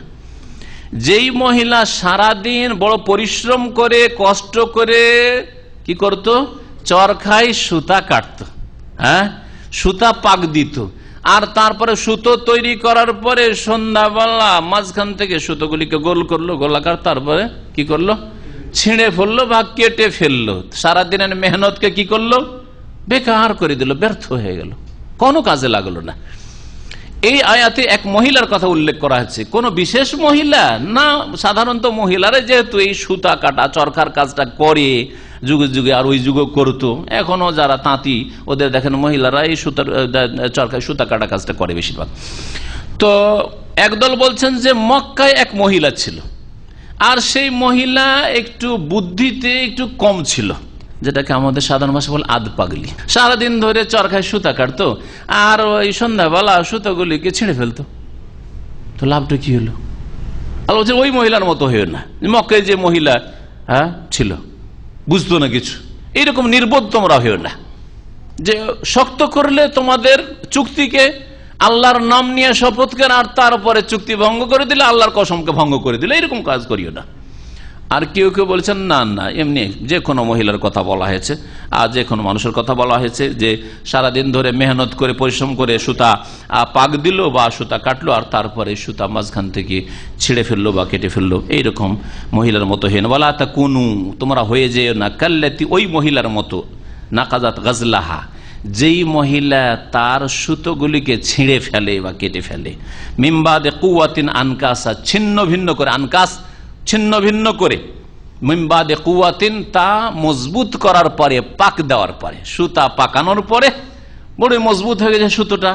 যেই মহিলা সারাদিন বড় পরিশ্রম করে কষ্ট করে কি করত, চরখায় সুতা কাটত, হ্যাঁ সুতা পাক দিত, আর তারপরে সুতো তৈরি করার পরে সন্ধ্যাবেলা মাঝখান থেকে সুতোগুলিকে গোল করলো, গোলাকার, তারপরে কি করলো, ছিঁড়ে ফেললো বা কেটে ফেললো, সারাদিনের মেহনতকে কি করলো? বেকার করে দিল, ব্যর্থ হয়ে গেল, কোনো কাজে লাগলো না। এই আয়াতে এক মহিলার কথা উল্লেখ করা হচ্ছে, কোন বিশেষ মহিলা না, সাধারণত মহিলারা যেহেতু এই সুতা কাটা চরকার কাজটা করে যুগে যুগে, আর ওই যুগে করতো, এখনো যারা তাঁতি ওদের দেখেন মহিলারা এই সুতা কাটা কাজটা করে বেশিরভাগ। তো একদল বলছেন যে মক্কায় এক মহিলা ছিল, আর সেই মহিলা একটু বুদ্ধিতে একটু কম ছিল, যেটাকে আমাদের সাধারণ ভাষা বলে আধ পাগলি। সারাদিন ধরে চরকায় সুতা কাটতো, আর ওই সন্ধ্যাবেলা সুতাগুলিকে ছিঁড়ে ফেলতো। তো লাভটা কি হলো? আর ওই মহিলার মতো হইও না, মক্কায় যে মহিলা ছিল, বুঝতো না কিছু, এইরকম নির্বোধ তোমরা হইও না, যে শক্ত করলে তোমাদের চুক্তিকে, আল্লাহর নাম নিয়ে শপথ করে, আর তারপরে চুক্তি ভঙ্গ করে দিলে, আল্লাহর কসমকে ভঙ্গ করে দিলে, এরকম কাজ করিও না। আর কেউ কেউ বলছেন না না, এমনি যে কোনো মহিলার কথা বলা হয়েছে, আর যে কোনো মানুষের কথা বলা হয়েছে, যে সারাদিন ধরে মেহনত করে পরিশ্রম করে সুতা পাক দিল বা সুতা কাটলো, আর তারপরে সুতা মাঝখান থেকে ছিঁড়ে ফেললো বা কেটে ফেললো, এইরকম মহিলার মতো হয়ে না। বলা তা কোনু, তোমরা হয়ে যেও না কাল্লাতি, ওই মহিলার মতো, নাকাজাত গাজলাহা, যেই মহিলা তার সুতোগুলিকে ছিঁড়ে ফেলে বা কেটে ফেলে, মিম্বাদে কুওয়াতিন আনকাসা, ছিন্ন ভিন্ন করে, আনকাস ছিন্ন ভিন্ন করে, মিম্বাদে কুওয়াতিন তা মজবুত করার পরে, পাক দেওয়ার পরে, সুতা পাকানোর পরে বড় মজবুত হয়ে গেছে সুতোটা,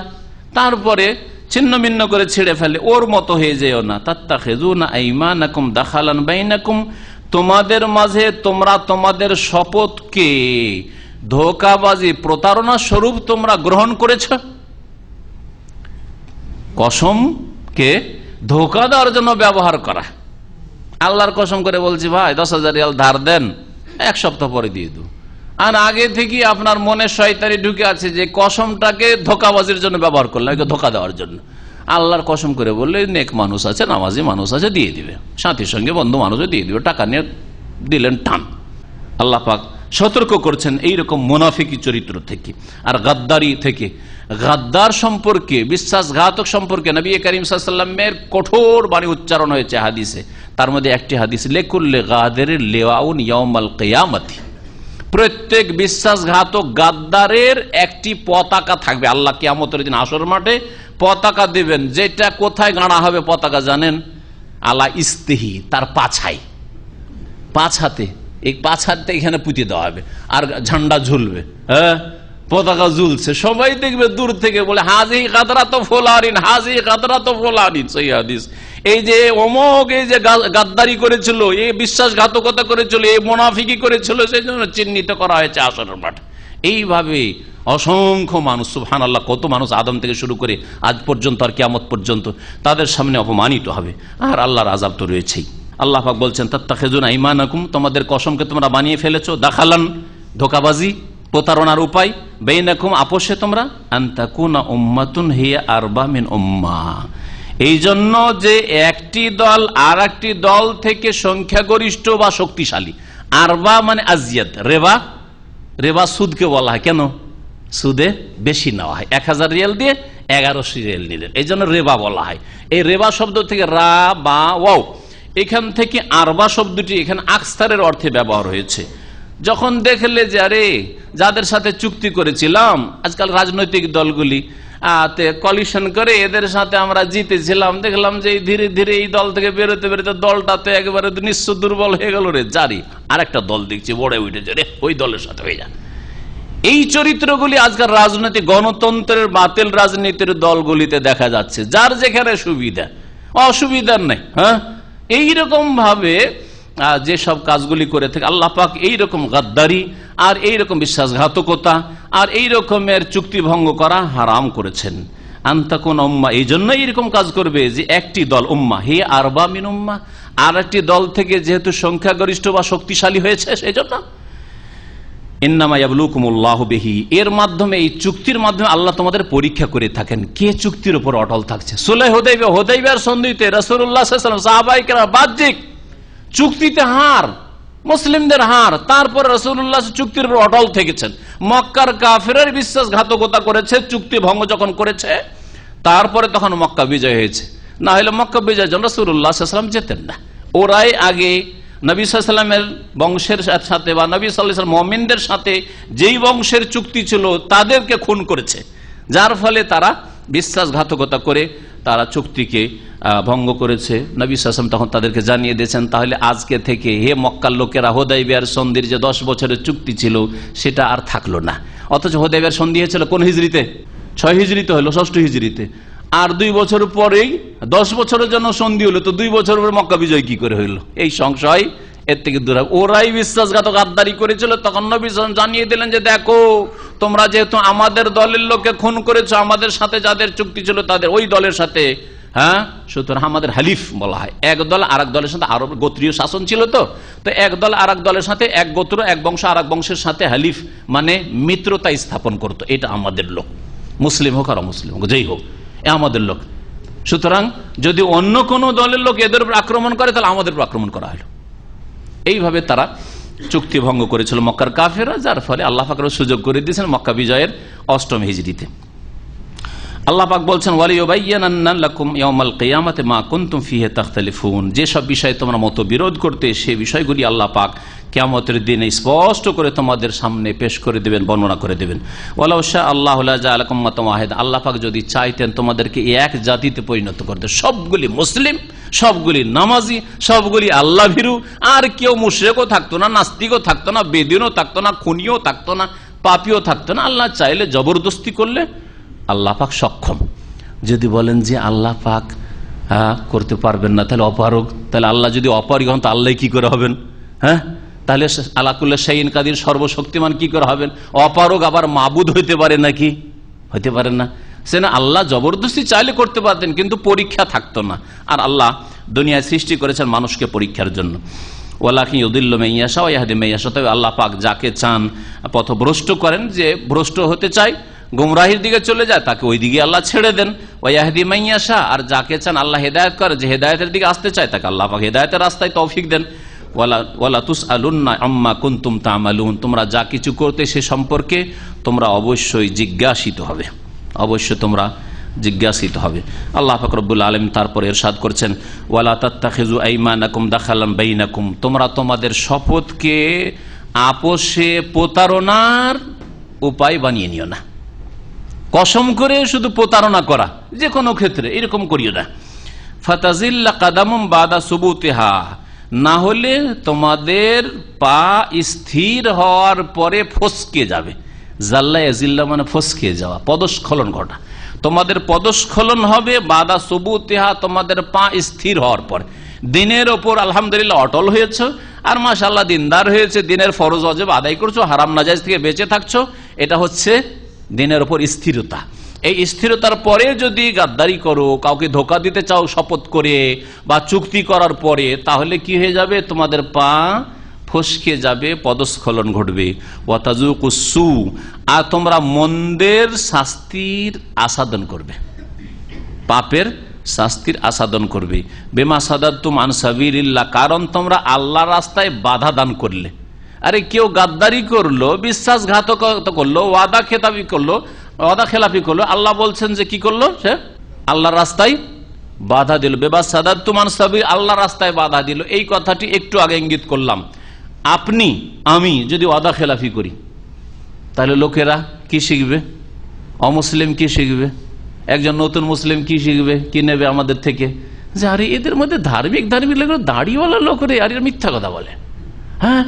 তারপরে ছিন্ন ভিন্ন করে ছিঁড়ে ফেলে, ওর মতো হয়ে যেও না। তাত্তাখিযুনা আইমানাকুম দাখালান বাইনাকুম, তোমাদের মাঝে তোমরা তোমাদের শপথকে ধোঁকাবাজি প্রতারণা স্বরূপ তোমরা গ্রহণ করেছ। কসমকে ধোঁকা দেওয়ার জন্য ব্যবহার করা। আল্লাহর কসম করে বলছি ভাই 10,000 রিয়াল ধার দেন, এক সপ্তাহ পরে দিয়ে দেব, আর আগে থেকে আপনার মনে শয়তানি ঢুকে আছে যে কসমটাকে ধোঁকাবাজির জন্য ব্যবহার করলাম, ধোঁকা দেওয়ার জন্য। আল্লাহর কসম করে বললে নেক মানুষ আছে, নামাজি মানুষ আছে, দিয়ে দিবে, সাথীর সঙ্গে বন্ধু মানুষও দিয়ে দিবে, টাকা নিয়ে দিলেন টান। আল্লাহ পাক সতর্ক করছেন এইরকম মুনাফিকি চরিত্র থেকে আর গাদ্দারি থেকে। গাদ্দার সম্পর্কে, বিশ্বাসঘাতক সম্পর্কে নবী করিম সাল্লাল্লাহু আলাইহি ওয়াসাল্লামের কঠোর বাণী উচ্চারণ হয়েছে হাদিসে। তার মধ্যে একটি হাদিস, লিকুল্লি গাদিরিন লিওয়াউন ইয়াউমাল কিয়ামতি, প্রত্যেক বিশ্বাসঘাতক গাদ্দারের একটি পতাকা থাকবে। আল্লাহ কিয়ামতের দিন হাসর মাঠে পতাকা দিবেন, যেটা কোথায় গাড়া হবে পতাকা জানেন? আলা ইস্তিহি, তার পাছায়, পাছাতে, এই পাছাতে এখানে পুঁতে দেওয়া হবে, আর ঝান্ডা ঝুলবে, পতাকা ঝুলছে, সবাই দেখবে দূর থেকে, বলে হাজি গাদরা তো ফোলারিন, হাজি গাদরা তো ফোলারিন। সেই হাদিস, এই যে অমুক এই যে গাদ্দারি করেছিল, এই বিশ্বাসঘাতকতা করেছিল, এই মুনাফিকি করেছিল, সেই জন্য চিহ্নিত করা হয়েছে আসরের মাঠ। এইভাবে অসংখ্য মানুষ, সুবহানাল্লাহ, কত মানুষ আদম থেকে শুরু করে আজ পর্যন্ত আর কিয়ামত পর্যন্ত তাদের সামনে অপমানিত হবে, আর আল্লাহর আযাব তো রয়েছেই। আল্লাহ পাক বলছেন তাত্তাখিযুনা আইমানাকুম, তোমাদের কসমকে তোমরা বানিয়ে ফেলেছো, দাখালান ধোঁকাবাজি প্রতারণার উপায়, বাইনাকুম আপোষে তোমরা, আনতাকুনা উম্মাতুন হিয়া আরবা মিন উম্মাহ, এই জন্য যে একটি দল আর একটি দল থেকে সংখ্যাগরিষ্ঠ বা শক্তিশালী। আরবা মানে আজিয়াদ, রেবা, রেবা সুদকে বলা হয়, কেন? সুদে বেশি নেওয়া হয়, 1000 রিয়াল দিয়ে 1100 রিয়াল নিলেন, এই জন্য রেবা বলা হয়। এই রেবা শব্দ থেকে রা বা ওয়াও, এখান থেকে আরবা শব্দটি এখানে আকসারের অর্থে ব্যবহার হয়েছে। যখন দেখলে যে আরে যাদের সাথে চুক্তি করেছিলাম, আজকাল রাজনৈতিক দলগুলি কলিশন করে এদের সাথে আমরা জিতেছিলাম, দেখলাম যে ধীরে ধীরে এই দল থেকে বেরোতে বেরোতে দলটা তো একেবারে নিঃস্ব দুর্বল হয়ে গেল রে, জারি আরেকটা দল দেখছি বড়ে উঠেছে রে, ওই দলের সাথে হয়ে যান। এই চরিত্রগুলি আজকাল রাজনৈতিক গণতন্ত্রের বাতিল রাজনীতির দলগুলিতে দেখা যাচ্ছে, যার যেখানে সুবিধা, অসুবিধার নেই। এইরকম ভাবে যেসব কাজগুলি করে থাকে আল্লাহ পাক এইরকম গাদ্দারি আর এইরকম বিশ্বাসঘাতকতা আর এই রকমের চুক্তি ভঙ্গ করা হারাম করেছেন। আনতাকুন উম্মাহ, এই জন্য এইরকম কাজ করবে যে একটি দল, উম্মাহ হে আরবা মিন উম্মাহ, আর একটি দল থেকে যেহেতু সংখ্যাগরিষ্ঠ বা শক্তিশালী হয়েছে, সেই জন্য ইন্নামা ইয়াবলুকুমুল্লাহু বিহি, এর মাধ্যমে, এই চুক্তির মাধ্যমে আল্লাহ তোমাদের পরীক্ষা করে থাকেন কে চুক্তির উপর অটল থাকছে। সুলহ হুদাইবিয়ার সন্ধিতে রাসূলুল্লাহ সাল্লাল্লাহু আলাইহি ওয়াসাল্লাম সাহাবায়ে কেরাম বাহ্যিক চুক্তিতে হার, মুসলিমদের হার, তারপর রাসূলুল্লাহ চুক্তির উপর অটল থেকেছেন। মক্কার কাফেরের বিশ্বাসঘাতকতা করেছে, চুক্তি ভঙ্গ যখন করেছে, তারপরে তখন মক্কা বিজয় হয়েছে। না হলে মক্কা বিজয়ের জন্য রাসূলুল্লাহ সাল্লাল্লাহু আলাইহি ওয়াসাল্লাম যেতেন না। ওরাই আগে নবী সাল্লাল্লাহু আলাইহি ওয়াসাল্লামের বংশের সাথে বা নবী সাল্লাল্লাহু আলাইহি ওয়াসাল্লাম মুমিনদের সাথে যেই বংশের চুক্তি ছিল তাদেরকে খুন করেছে, যার ফলে তারা বিশ্বাসঘাতকতা করে তারা চুক্তিকে ভঙ্গ করেছে। নবী সাল্লাল্লাহু আলাইহি ওয়াসাল্লাম তখন তাদেরকে জানিয়ে দিয়েছেন, তাহলে আজকে থেকে হে মক্কার লোকেরা, হুদায়বিয়ার সন্ধির যে 10 বছরের চুক্তি ছিল সেটা আর থাকলো না। অথচ হুদায়বিয়ার সন্ধি হয়েছিল কোন হিজরিতে? 6 হিজরিতে হলো, 6 হিজরিতে। আর 2 বছর পরেই 10 বছরের জন্য সন্ধি হলো, তো 2 বছর পরে মক্কা বিজয় কি করে হইলো? এই সংশয় এর থেকে দূর হবে। ওরাই বিশ্বাসঘাতক গাদ্দারি করেছিল। তখন নবী সাল্লাল্লাহু আলাইহি ওয়াসাল্লাম জানিয়ে দিলেন যে দেখো, তোমরা যেহেতু আমাদের দলের লোককে খুন করেছো, আমাদের সাথে যাদের চুক্তি ছিল তাদের ওই দলের সাথে, হ্যাঁ, সুতরাং আমাদের হালিফ বলা হয়। এক দল আর এক দলের সাথে, আরব গোত্রীয় শাসন ছিল, তো এক দল আর এক দলের সাথে, এক গোত্র এক বংশ আর এক বংশের সাথে হালিফ মানে মিত্রতা স্থাপন করতো। এটা আমাদের লোক, মুসলিম হোক আর অমুসলিম হোক, যেই হোক, আমাদের লোক। সুতরাং যদি অন্য কোন দলের লোক এদের উপর আক্রমণ করে তাহলে আমাদের উপর আক্রমণ করা হলো। এইভাবে তারা চুক্তি ভঙ্গ করেছিল মক্কার কাফেররা, যার ফলে আল্লাহ পাক সুযোগ করে দিয়েছেন মক্কা বিজয়ের 8ম হিজরিতে। আল্লাহ পাক বলছেন, ওয়ালিয়ুবায়্যিনান্না লাকুম ইয়াওমাল কিয়ামাতি মা কুনতুম ফীহি তাখতালিফুন। যেসব বিষয়ে তোমরা মতবিরোধ করতে, সেই বিষয়গুলি আল্লাহ পাক কিয়ামতের দিনে স্পষ্ট করে তোমাদের সামনে পেশ করে দেবেন, বর্ণনা করে দেবেন। ওয়ালাউ শা আল্লাহু লাজাআলাকুম উম্মাতান ওয়াহিদা। আল্লাহ পাক যদি চাইতেন তোমাদেরকে এক জাতিতে পরিণত করতে, সবগুলি মুসলিম, সবগুলি নামাজি, সবগুলি আল্লাহ ভীরু, আর কেউ মুশরিকও থাকতো না, নাস্তিকও থাকতো না, বেদিনও থাকতো না, খুনিও থাকতো না, পাপীও থাকতো না। আল্লাহ চাইলে জবরদস্তি করলে আল্লাহ পাক সক্ষম। যদি বলেন যে আল্লাহ পাক করতে পারবেন না, তাহলে অপারগ। তাহলে আল্লাহ যদি অপারগ হন, তো আল্লাহ কি করে হবেন? হ্যাঁ, তাহলে আলা কুল্লি শাইইন কাদির, সর্বশক্তিমান কি করে হবেন? অপারগ আবার মাবুদ হইতে পারে নাকি? হইতে পারেন না। সে না, আল্লাহ জবরদস্তি চাইলে করতে পারতেন, কিন্তু পরীক্ষা থাকতো না। আর আল্লাহ দুনিয়ায় সৃষ্টি করেছেন মানুষকে পরীক্ষার জন্য। ওয়ালাকিন ইউদিল্লু মান ইয়াশা ওয়া ইয়াহদি মান ইয়াশা। তবে আল্লাহ পাক যাকে চান পথভ্রষ্ট করেন, যে ভ্রষ্ট হতে চায়, গুমরাহির দিকে চলে যায়, তাকে ওই দিকে আল্লাহ ছেড়ে দেন। ওয়া ইয়াহদি মান ইয়াশা, আর যাকে চান আল্লাহ হেদায়েত করে, যে হেদায়েতের দিকে আসতে চায়, তাকে আল্লাহ পাক হেদায়েতের রাস্তায় তৌফিক দেন। ওয়ালা তুসআলুন্না আম্মা কুনতুম তা'মালুন। তোমরা যা কিছু করতে সে সম্পর্কে তোমরা অবশ্যই জিজ্ঞাসিত হবে, অবশ্যই তোমরা জিজ্ঞাসিত হবে। আল্লাহ পাক রব্বুল আলামিন তারপরে ইরশাদ করছেন, ওয়ালা তাত্তাখিযু আইমানাকুম দাখালান বাইনাকুম। তোমরা তোমাদের শপথকে আপোষে প্রতারণার উপায় বানিয়ে নিও না। কসম করে শুধু প্রতারণা করা, যে কোনো ক্ষেত্রে এরকম করিও না। ফাতাজিল্লা কাদামুম বাদা সুবুতিহা, না হলে তোমাদের পা স্থির হওয়ার পরে ফসকে যাবে। জাল্লা ইয়াজিল্লা মানে ফসকে যাওয়া, পদস্খলন ঘটা। তোমাদের পদস্খলন হবে বাদা সুবুতিহা, তোমাদের পা স্থির হওয়ার পর। দিনের ওপর আলহামদুলিল্লাহ অটল হয়েছে, আর মাশাআল্লাহ দিনদার হয়েছে, দিনের ফরজ ওয়াজিব আদায় করছো, হারাম নাজায়েজ থেকে বেঁচে থাকছো, এটা হচ্ছে দিনের ওপর স্থিরতা। এই স্থিরতার পরে যদি গাদ্দারি করো, কাউকে ধোকা দিতে চাও শপথ করে বা চুক্তি করার পরে, তাহলে কি হয়ে যাবে? তোমাদের পা ফসকে যাবে, পদস্খলন ঘটবে। ওয়াতাজুকুসু, আর তোমরা মন্দের শাস্তির আস্বাদন করবে, পাপের শাস্তির আস্বাদন করবে। বিমা সাদাদতুম আন সাবিলিল্লাহ, কারণ তোমরা আল্লাহর রাস্তায় বাধা দান করলে। আরে কেউ গাদ্দারি করলো, বিশ্বাসঘাতকতা করলো, ওয়াদা খেলাফি করলো, আল্লাহ বলছেন যে কি করলো? সে আল্লাহর রাস্তায় বাধা দিল। বিমা সাদাদতুম আন সাবিল, আল্লাহর রাস্তায় বাধা দিল। এই কথাটি একটু আগে ইঙ্গিত করলাম। আপনি আমি যদি ওয়াদা খেলাফি করি, তাহলে লোকেরা কি শিখবে? অমুসলিম কি শিখবে? একজন নতুন মুসলিম কি শিখবে, কি নেবে আমাদের থেকে? যে আরে এদের মধ্যে ধার্মিক লোক, দাড়িওয়ালা লোক রে, আর এরা মিথ্যা কথা বলে। হ্যাঁ,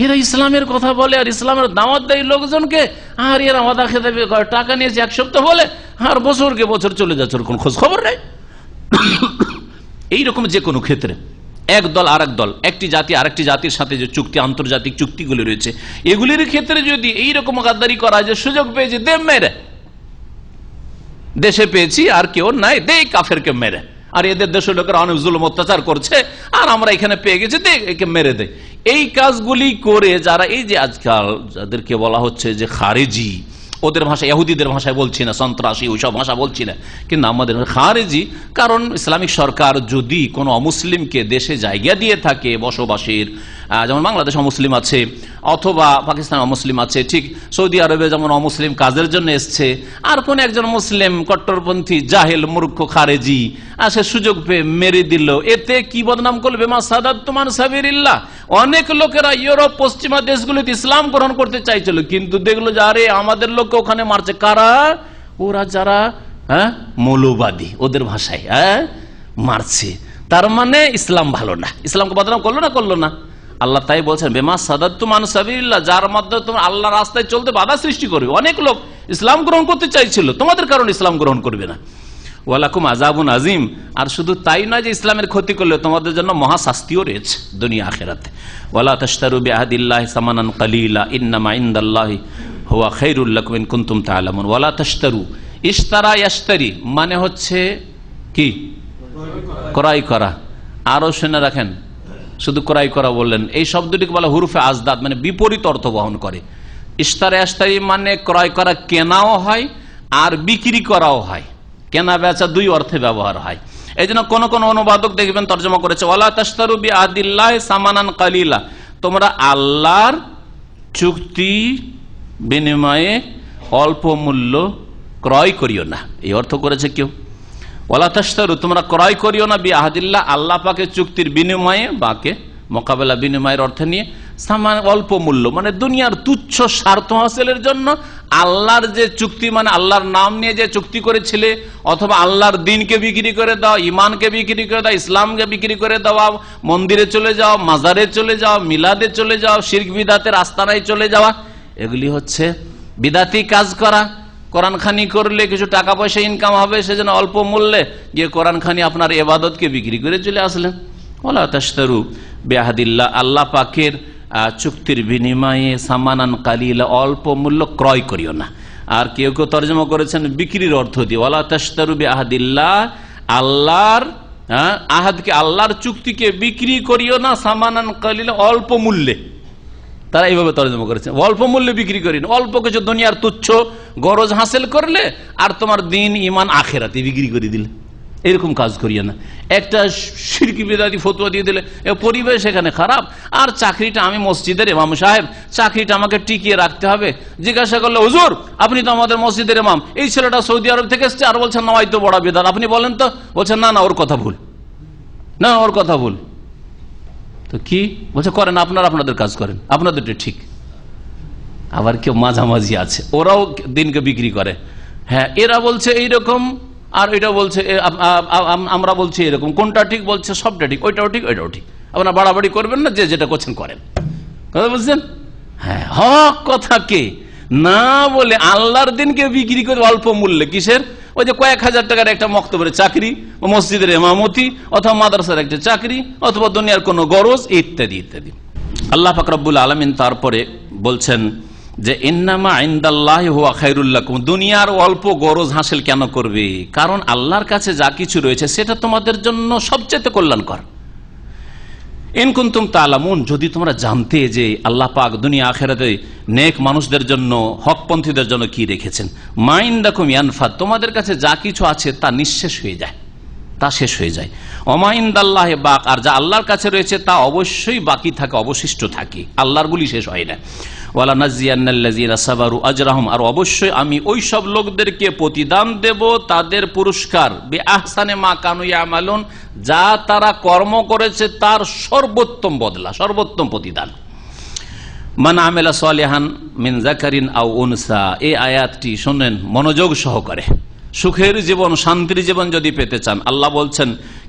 এরা ইসলামের কথা বলে আর ইসলামের দাওয়াত দেয় লোকজনকে, আর এরা ওয়াদা খেতে টাকা নিয়েছে 1 সপ্তাহ বলে, আর বছরকে বছর চলে যাচ্ছে, ওর কোনো খোঁজ খবর নেই। এইরকম যে কোনো ক্ষেত্রে এক দল আর এক দল, একটি জাতি আরেকটি জাতির সাথে যে চুক্তি, আন্তর্জাতিক চুক্তিগুলি রয়েছে, এগুলির ক্ষেত্রে যদি এইরকম গাদ্দারি করা, যে সুযোগ পেয়েছে দে মেরে, দেশে পেয়েছি আর কেউ নাই, দে কাফেরকে মেরে, আর এদের দেশের লোকেরা অনেক জুলুম অত্যাচার করছে, আর আমরা এখানে পেয়ে গেছি, দে একে মেরে দে। এই কাজগুলি করে যারা, এই যে আজকাল যাদেরকে বলা হচ্ছে যে খারেজি, ওদের ভাষা, ইহুদিদের ভাষায় বলছি না, সন্ত্রাসী ওইসব ভাষা বলছি না, কিন্তু আমাদের খারেজি। কারণ ইসলামিক সরকার যদি কোনো অমুসলিমকে দেশে জায়গা দিয়ে থাকে বসবাসের, যেমন বাংলাদেশে মুসলিম আছে অথবা পাকিস্তান মুসলিম আছে, ঠিক সৌদি আরবে যেমন অমুসলিম কাজের জন্য এসছে, আর কোন একজন মুসলিম কট্টরপন্থী জাহেল মূর্খ খারেজি সে সুযোগ পেয়ে মেরে দিল, এতে কি বদনাম করবে? মা সাদাতুম আন সাবিলিল্লাহ। অনেক লোকেরা ইউরোপ পশ্চিমা দেশগুলিতে ইসলাম গ্রহণ করতে চাইছিল, কিন্তু দেখলো যে আরে আমাদের লোককে ওখানে মারছে। কারা? ওরা যারা মৌলবাদী, ওদের ভাষায় মারছে। তার মানে ইসলাম ভালো না। ইসলামকে বদনাম করলো না? আল্লাহ তাই বলছেন বেমা সাদাতুম আন সাবিলিল্লাহ, যার মাধ্যমে তোমরা আল্লাহর রাস্তায় চলতে বাধা সৃষ্টি করবে। অনেক লোক ইসলাম গ্রহণ করতে চাইছিল, তোমাদের কারণে ইসলাম গ্রহণ করবে না। ওয়ালাকুম আযাবুন আযীম। আর শুধু তাই নয় যে ইসলামের ক্ষতি করলে তোমাদের জন্য মহা শাস্তিও রয়েছে দুনিয়া আখিরাতে। ওয়ালা তাশতারু বিআহদিল্লাহি সামানান কালীলা ইন্নামা ইনদাল্লাহি হুয়া খায়রুল লাকুম ইন কুনতুম তা'লামুন। ওয়ালা তাশতারু, ইশতারা ইয়াশতারি মানে হচ্ছে কি? ক্রয় করা। আরো শুনে রাখেন, শুধু ক্রয় করা বললেন, এই শব্দটিকে বলা হুরুফে আজদাদ, মানে বিপরীত অর্থ বহন করে। ইশতারা ইয়াশতারি মানে ক্রয় করা, কেনাও হয় আর বিক্রি করাও হয়। কেনা বেচা দুই অর্থে ব্যবহার হয়। এই জন্য কোন কোন অনুবাদক দেখবেন তর্জমা করেছে ওয়ালা তাশতারু বিআহদিল্লাহি সামানান কালীলা, তোমরা আল্লাহর চুক্তি বিনিময়ে অল্প মূল্য ক্রয় করিও না, এই অর্থ করেছে কেউ। ওয়ালা তাশতারু, তোমরা ক্রয় করিও না বিআহদিল্লাহ, আল্লাহ পাকের চুক্তির বিনিময়ে, বাকে মোকাবেলা বিনিময়ের অর্থে নিয়ে, সামান অল্প মূল্য মানে দুনিয়ার তুচ্ছ স্বার্থ হাসিলের জন্য আল্লাহর যে চুক্তি, মানে আল্লাহর নাম নিয়ে যে চুক্তি করেছিলে, অথবা আল্লাহর দিনকে বিক্রি করে দাও, ইমানকে বিক্রি করে দাও, ইসলামকে বিক্রি করে দেওয়া, মন্দিরে চলে যাও, মাজারে চলে যাও, মিলাদে চলে যাও, শিরক বিদাতের আস্তানায় চলে যাওয়া, এগুলি হচ্ছে বিদাতি কাজ করা। কোরআন খানি করলে কিছু টাকা পয়সা ইনকাম হবে, সেজন্য অল্প মূল্যে গিয়ে কোরআন খানি আপনার ইবাদতকে বিক্রি করে চলে আসলেন। ওয়ালা তাশতারু বিআহদিল্লাহ, আল্লাহ পাকের চুক্তির বিনিময়ে সামানান কালীলা, অল্প মূল্য ক্রয় করিও না। আর কেউ কেউ তর্জমা করেছেন বিক্রির অর্থ দিয়ে, ওয়ালা তাশতারু বিআহদিল্লাহ, আল্লাহর আহাদকে, আল্লাহর চুক্তিকে বিক্রি করিও না সামানান কালীলা, অল্প মূল্যে। তারা এইভাবে তর্জমা করেছে, অল্প মূল্যে বিক্রি করি না, অল্প কিছু দুনিয়ার তুচ্ছ গরজ হাসিল করলে আর তোমার দিন ইমান আখেরাতে বিক্রি করে দিলে, এরকম কাজ করিও না। একটা শিরকি বিদাতি ফতোয়া দিয়ে দিলে, পরিবেশ এখানে খারাপ, আর চাকরিটা আমি মসজিদের ইমাম সাহেব, চাকরিটা আমাকে টিকিয়ে রাখতে হবে। জিজ্ঞাসা করলে হুজুর আপনি তো আমাদের মসজিদের ইমাম, এই ছেলেটা সৌদি আরব থেকে এসছে আর বলছেন না হয়তো বড় বিদাত, আপনি বলেন তো? বলছেন না ওর কথা ভুল, না ওর কথা ভুল। তো কি বলছে? করেন আপনারা আপনাদের কাজ করেন, আপনাদেরটা ঠিক। আবার কেউ মাঝামাঝি আছে, ওরাও দিনকে বিক্রি করে। হ্যাঁ, এরা বলছে এইরকম আর এটা বলছে আমরা বলছি এরকম, কোনটা ঠিক? বলছে সবটা ঠিক, ওইটাও ঠিক ওইটাও ঠিক। আপনারা বাড়াবাড়ি করবেন না, যে যেটা করছেন করেন, কথা বলছেন? হ্যাঁ, হক কথাকে না বলে আল্লাহর দিনকে বিক্রি করে অল্প মূল্যে। কিসের? ওই যে কয়েক হাজার টাকার একটা মক্তবের চাকরি, মসজিদের ইমামতি, অথবা মাদ্রাসার একটা চাকরি, অথবা দুনিয়ার কোনো গরজ, ইত্যাদি ইত্যাদি। আল্লাহ পাক রব্বুল আলামিন তারপরে বলছেন যে ইন্নামা ইনদাল্লাহি হুয়া খায়রুল লাকুম, দুনিয়ার অল্প গরজ হাসিল কেন করবে? কারণ আল্লাহর কাছে যা কিছু রয়েছে সেটা তোমাদের জন্য সবচেয়ে কল্যাণকর। ইন কুনতুম তা'লামুন, যদি তোমরা জানতে যে আল্লাহ পাক দুনিয়া আখিরাতে নেক মানুষদের জন্য, হকপন্থীদের জন্য কি রেখেছেন। মা ইনদাকুম ইয়ানফাদ, তোমাদের কাছে যা কিছু আছে তা নিঃশেষ হয়ে যায়, তা শেষ হয়ে যায়। ওমা ইনদাল্লাহি বাক, আর যা আল্লাহর কাছে রয়েছে তা অবশ্যই বাকি থাকে, অবশিষ্ট থাকে, আল্লাহর গুলি শেষ হয় না। ওয়ালা নাজিয়ান্নাল্লাযিনা সাবারু আজরাহুম, আর অবশ্যই আমি ওই সব লোকদেরকে প্রতিদান দেব তাদের পুরস্কার, বিআহসানি মা কানু ইয়ামালুন, যা তারা কর্ম করেছে তার সর্বোত্তম বদলা, সর্বোত্তম প্রতিদান। মান আমিলা সালিহান মিন যাকারিন আও উনসা, এই আয়াতটি শুনেন মনোযোগ সহকারে। সুখের জীবন, শান্তির জীবন যদি পেতে চান, আল্লাহ বলছেন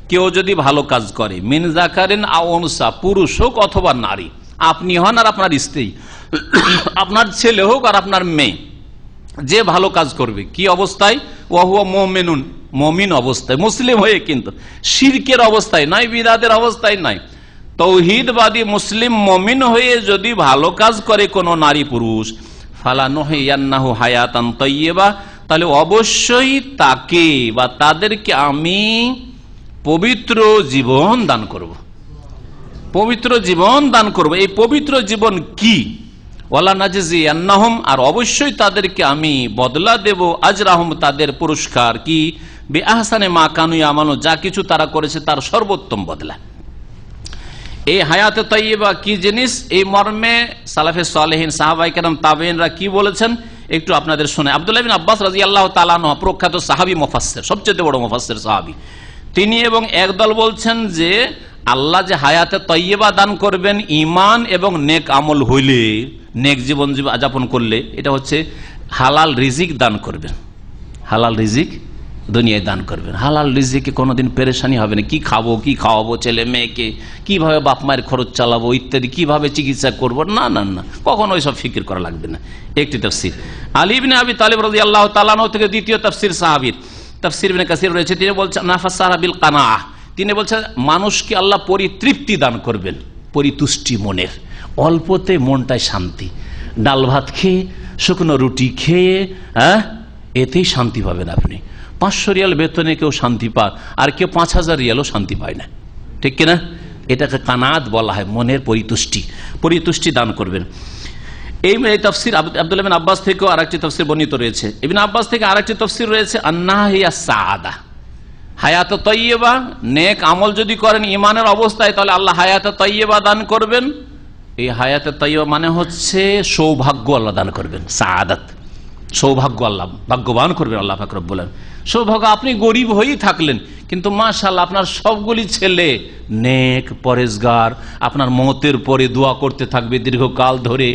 কেউ যদি ভালো কাজ করে, মিন যাকারিন আও উনসা, পুরুষ হোক অথবা নারী, আপনি হন আর আপনার স্ত্রী, আপনার ছেলে হোক আর আপনার মেয়ে, যে ভালো কাজ করবে, কি অবস্থায়? ওয়াহুয়া মুমিনুন, মুমিন অবস্থায়, মুসলিম হয়ে, কিন্তু শিরকের অবস্থায় নয়, বিদআতের অবস্থায় নয়, তৌহিদবাদী মুসলিম মুমিন হয়ে যদি ভালো কাজ করে কোন নারী পুরুষ, ফালানুহিয়ান্নাহু হায়াতান তাইয়্যিবা, তাহলে অবশ্যই তাকে বা তাদেরকে আমি পবিত্র জীবন দান করব, পবিত্র জীবন দান করব। এই পবিত্র জীবন কি? ওয়ালা নাজজিয়ান্নাহুম, আর অবশ্যই তাদেরকে আমি বদলা দেব, আজরাহুম, তাদের পুরস্কার, কি? বিআহসানি মা কানু ইয়ামালুন, যা কিছু তারা করেছে তার সর্বোত্তম বদলা। এই হায়াতে তাইয়্যিবা কি জিনিস, এই মর্মে সালাফে সালেহিন সাহাবায়ে কেরাম তাবেঈনরা কি বলেছেন একটু আপনাদের শুনে। আব্দুল্লাহ বিন আব্বাস রাদিয়াল্লাহু তাআলা আনহু প্রখ্যাত সাহাবী মুফাসসির, সবচেয়ে বড় মুফাসসির সাহাবী, তিনি এবং একদল বলছেন যে আল্লাহ যে হায়াতে তাইয়্যিবা দান করবেন ঈমান এবং নেক আমল হইলে, নেক জীবন যাপন করলে, এটা হচ্ছে হালাল রিজিক দান করবেন। হালাল রিজিক দুনিয়ায় দান করবেন। হালাল রিজিকে কোনোদিন পেরেশানি হবে না, কি খাবো, কি খাওয়াবো ছেলে মেয়েকে, কিভাবে বাপ মায়ের খরচ চালাবো ইত্যাদি, কিভাবে চিকিৎসা করবো, না না না, কখনো ওইসব ফিকির করা লাগবে না। একটি তাফসীর আলী ইবনে আবি তালিব রাদিয়াল্লাহু তাআলা আনহু থেকে দ্বিতীয় তাফসীর সাহাবীর তাফসীর ইবনে কাসির রয়েছে, তিনি বলছেন নাফাসারা বিল কানাআহ, তিনি বলছেন মানুষকে আল্লাহ পরিতৃপ্তি দান করবেন, পরিতুষ্টি মনের, অল্পতে মনটায় শান্তি। ডাল ভাত খেয়ে, শুকনো রুটি খেয়ে, এতেই শান্তি পাবেন আপনি। 500 রিয়াল বেতনে কেউ শান্তি পায়, আর কেউ 5000 রিয়ালও শান্তি পায় না, ঠিক কিনা? এটাকে কানাত বলা হয়, মনের পরিতুষ্টি, পরিতুষ্টি দান করবেন। এই তাফসীর আব্দুল্লাহ বিন আব্বাস থেকেও আরেকটি তাফসীর বর্ণিত রয়েছে। ইবনে আব্বাস থেকে আরেকটি তাফসীর রয়েছে আন্নাহা হিয়া সাআদা, হায়াত তাইয়্যিবা, নেক আমল যদি করেন ঈমানের অবস্থায় তাহলে আল্লাহ হায়াত তাইয়্যিবা দান করবেন। এই হায়াত তাইয়্যিবা মানে হচ্ছে সৌভাগ্য আল্লাহ দান করবেন, সাআদাত, সৌভাগ্য আল্লাহ ভাগ্যবান করবেন আল্লাহ পাক রব্বুল আলামিন। সৌভাগ্য, আপনি গরিব হয়েই থাকলেন কিন্তু মাশাআল্লাহ আপনার সবগুলি ছেলে নেক পরেজগার, আপনার মওতের পরে দোয়া করতে থাকবে দীর্ঘকাল ধরে,